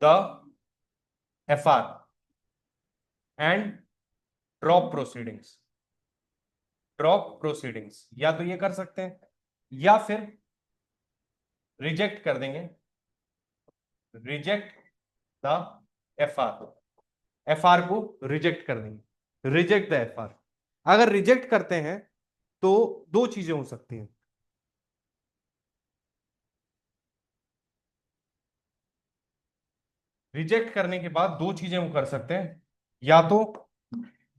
the FR and drop proceedings, या तो ये कर सकते हैं या फिर रिजेक्ट कर देंगे, रिजेक्ट द एफआर को रिजेक्ट कर देंगे, रिजेक्ट द एफआर। अगर रिजेक्ट करते हैं तो दो चीजें हो सकती हैं, रिजेक्ट करने के बाद दो चीजें वो कर सकते हैं, या तो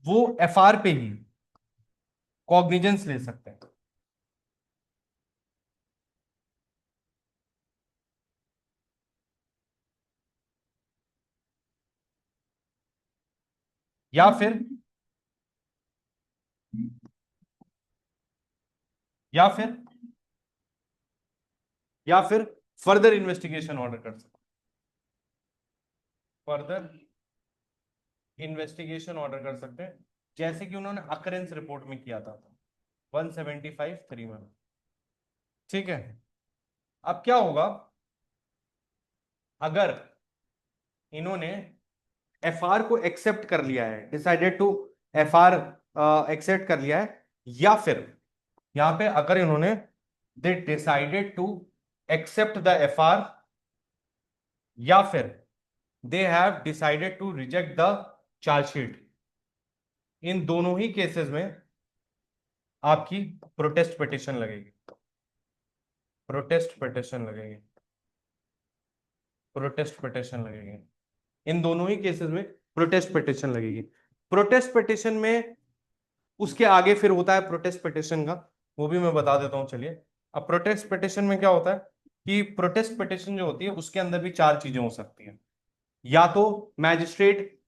वो एफआर पे ही कॉग्निजेंस ले सकते हैं, या फिर या फिर या फिर फर्दर इन्वेस्टिगेशन ऑर्डर कर सकते हैं, फर्दर इन्वेस्टिगेशन ऑर्डर कर सकते हैं, जैसे कि उन्होंने अकरेंस रिपोर्ट में किया था 175(3) में। ठीक है, अब क्या होगा अगर इन्होंने एफआर को एक्सेप्ट कर लिया है, डिसाइडेड टू एफआर एक्सेप्ट कर लिया है, या फिर यहां पे अगर इन्होंने they decided to accept the FR, या फिर they have decided to reject the chargesheet, इन दोनों ही केसेस में आपकी प्रोटेस्ट पिटिशन लगेगी, प्रोटेस्ट पिटिशन लगेगी, प्रोटेस्ट पिटिशन लगेगी। इन दोनों ही केसेस में प्रोटेस्ट पिटिशन लगेगी। प्रोटेस्ट पिटिशन में उसके आगे फिर होता है प्रोटेस्ट पिटिशन का, वो भी मैं बता देता हूं। चलिए, अब प्रोटेस्ट पिटिशन में क्या होता है कि प्रोटेस्ट पिटिशन जो होती है उसके अंदर भी चार चीजें हो सकती हैं, या तो magistrate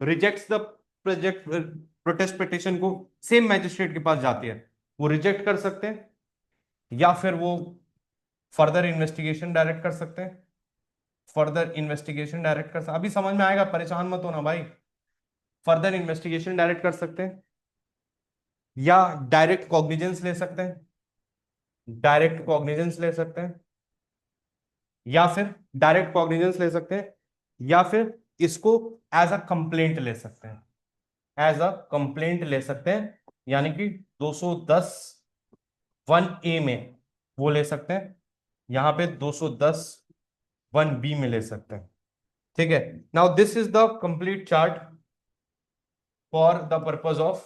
rejects the project protest petition को, सेम मैजिस्ट्रेट के पास जाती है, वो रिजेक्ट कर सकते हैं, या फिर वो फर्दर इन्वेस्टिगेशन डायरेक्ट कर सकते हैं, फर्दर इन्वेस्टिगेशन डायरेक्ट कर सकते, अभी समझ में आएगा, परेशान मत होना भाई। फर्दर इन्वेस्टिगेशन डायरेक्ट कर सकते हैं, या डायरेक्ट कॉग्निजेंस ले सकते हैं, डायरेक्ट कॉग्निजेंस ले सकते हैं, या फिर डायरेक्ट कॉग्निजेंस ले सकते हैं, या फिर इसको एज अ कंप्लेंट ले सकते हैं, एज अ कंप्लेंट ले सकते हैं, यानी कि 210 1A में वो ले सकते हैं, यहां पे 210 1B में ले सकते हैं। ठीक है। Now this is the complete chart for the purpose of,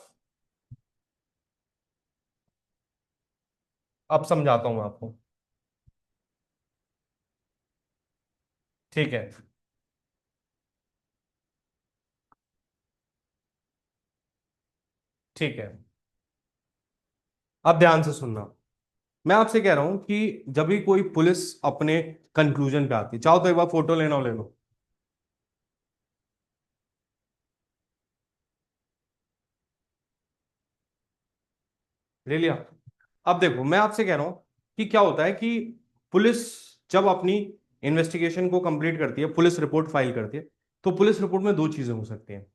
अब समझाता हूं मैं आपको। ठीक है, ठीक है, अब ध्यान से सुनना। मैं आपसे कह रहा हूं कि जब भी कोई पुलिस अपने कंक्लूजन पे आती है, चाहो तो एक बार फोटो लेना हो ले लो। ले लिया। अब देखो, मैं आपसे कह रहा हूं कि क्या होता है कि पुलिस जब अपनी इन्वेस्टिगेशन को कंप्लीट करती है, पुलिस रिपोर्ट फाइल करती है, तो पुलिस रिपोर्ट में दो चीजें हो सकती हैं।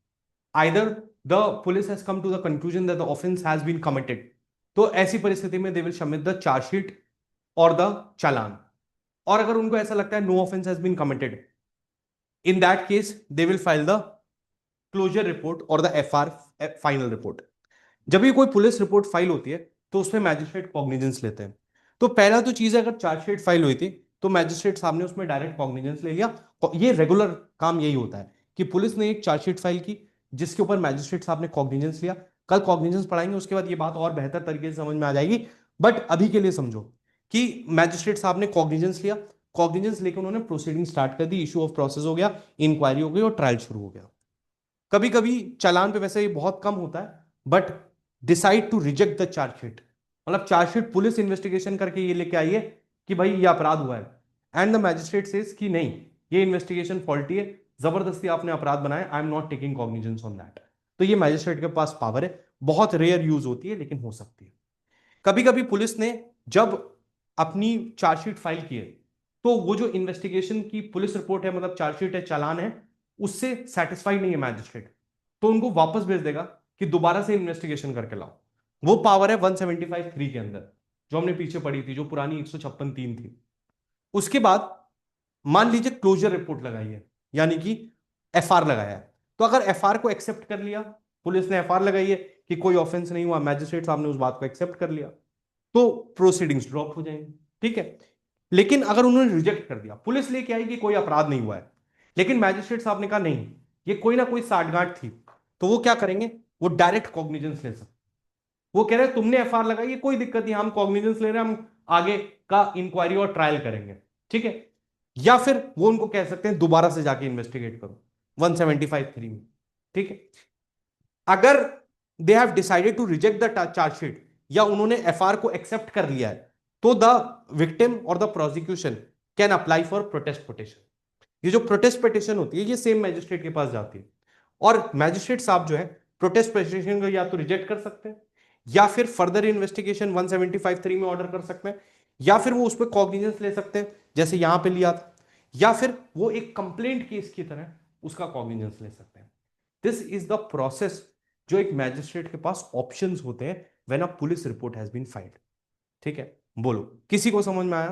Either the police has come to the conclusion that the offence has been committed, तो ऐसी परिस्थिति में they will submit the chargesheet और द चालान। और अगर उनको ऐसा लगता है no offence has been committed, in that case they will file the closure report और द एफआर फाइनल रिपोर्ट। जब भी कोई पुलिस रिपोर्ट फाइल होती है तो उसमें मैजिस्ट्रेट कॉग्निजेंस लेते हैं। तो पहला तो चीज है, अगर चार्जशीट फाइल हुई थी तो मैजिस्ट्रेट साहब ने उसमें डायरेक्ट कॉग्निजेंस ले लिया। ये रेगुलर काम यही होता है कि पुलिस ने एक चार्जशीट फाइल की जिसके ऊपर मैजिस्ट्रेट साहब ने कॉग्निजेंस लिया। कल कॉग्निजेंस पढ़ाएंगे, उसके बाद ये बात और बेहतर तरीके से समझ में आ जाएगी। बट अभी के लिए समझो कि मैजिस्ट्रेट साहब ने कॉग्निजेंस लिया, कॉग्निजेंस लेकर उन्होंने प्रोसीडिंग स्टार्ट कर दी, इशू ऑफ प्रोसेस हो गया, इंक्वायरी हो गई और ट्रायल शुरू हो गया। कभी कभी चालान पे वैसे ये बहुत कम होता है, but decide to reject the chargesheet, मतलब चार्जशीट पुलिस इन्वेस्टिगेशन करके ये लेके आई है कि भाई ये अपराध हुआ है, एंड द मैजिस्ट्रेट सेज कि नहीं, ये इन्वेस्टिगेशन फॉल्टी है, जबरदस्ती आपने अपराध बनाया, I am not taking cognizance on that. तो ये मैजिस्ट्रेट के पास पावर है, बहुत रेयर यूज होती है लेकिन हो सकती है। कभी कभी पुलिस ने जब अपनी चार्जशीट फाइल की है तो वो जो इन्वेस्टिगेशन की पुलिस रिपोर्ट है, मतलब चार्जशीट है, चालान है, उससे सेटिस्फाइड नहीं है मैजिस्ट्रेट, तो उनको वापस भेज देगा कि दोबारा से इन्वेस्टिगेशन करके लाओ। वो पावर है 175(3) के अंदर, जो हमने पीछे पढ़ी थी, जो पुरानी 156(3) थी। उसके बाद मान लीजिए क्लोजर रिपोर्ट लगाई है, यानी कि एफआर लगाया है, तो अगर एफआर को एक्सेप्ट कर लिया, पुलिस ने एफआर लगाई है कि कोई ऑफेंस नहीं हुआ, मैजिस्ट्रेट साहब ने उस बात को एक्सेप्ट कर लिया, तो प्रोसीडिंग्स ड्रॉप हो जाएंगे। ठीक है। लेकिन अगर उन्होंने रिजेक्ट कर दिया, पुलिस लेके आई कि कोई अपराध नहीं हुआ है, लेकिन मैजिस्ट्रेट साहब ने कहा नहीं, ये कोई ना कोई साठगांठ थी, तो वो क्या करेंगे, वो डायरेक्ट कॉग्निजेंस ले सकते। वो कह रहे हैं तुमने एफआर लगाई है, कोई दिक्कत नहीं, हम कॉग्निजेंस ले रहे हैं, हम आगे का इंक्वायरी और ट्रायल करेंगे। ठीक है। या फिर वो उनको कह सकते हैं दोबारा से जाके इन्वेस्टिगेट करो 175(3) में। ठीक है। अगर they have decided to reject the chargesheet या उन्होंने एफआर को एक्सेप्ट कर लिया है, तो द विक्टिम और the prosecution can apply for protest petition. ये जो प्रोटेस्ट पिटिशन होती है ये सेम मैजिस्ट्रेट के पास जाती है, और मैजिस्ट्रेट साहब जो है प्रोटेस्ट पिटिशन को या तो रिजेक्ट कर सकते हैं, या फिर फर्दर इन्वेस्टिगेशन 175(3) में ऑर्डर कर सकते हैं, या फिर वो उस पर कॉग्निजेंस ले सकते हैं जैसे यहां पे लिया था, या फिर वो एक कंप्लेंट केस की तरह उसका कॉग्निजेंस ले सकते हैं। दिस इज द प्रोसेस जो एक मैजिस्ट्रेट के पास ऑप्शंस होते हैं when a police report has been filed. ठीक है। बोलो, किसी को समझ में आया?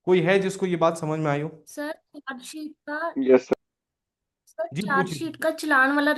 कोई है जिसको ये बात समझ में आई हो? सर चार्जशीट का यस सर जी पूछिए। चार्जशीट का चालान वाला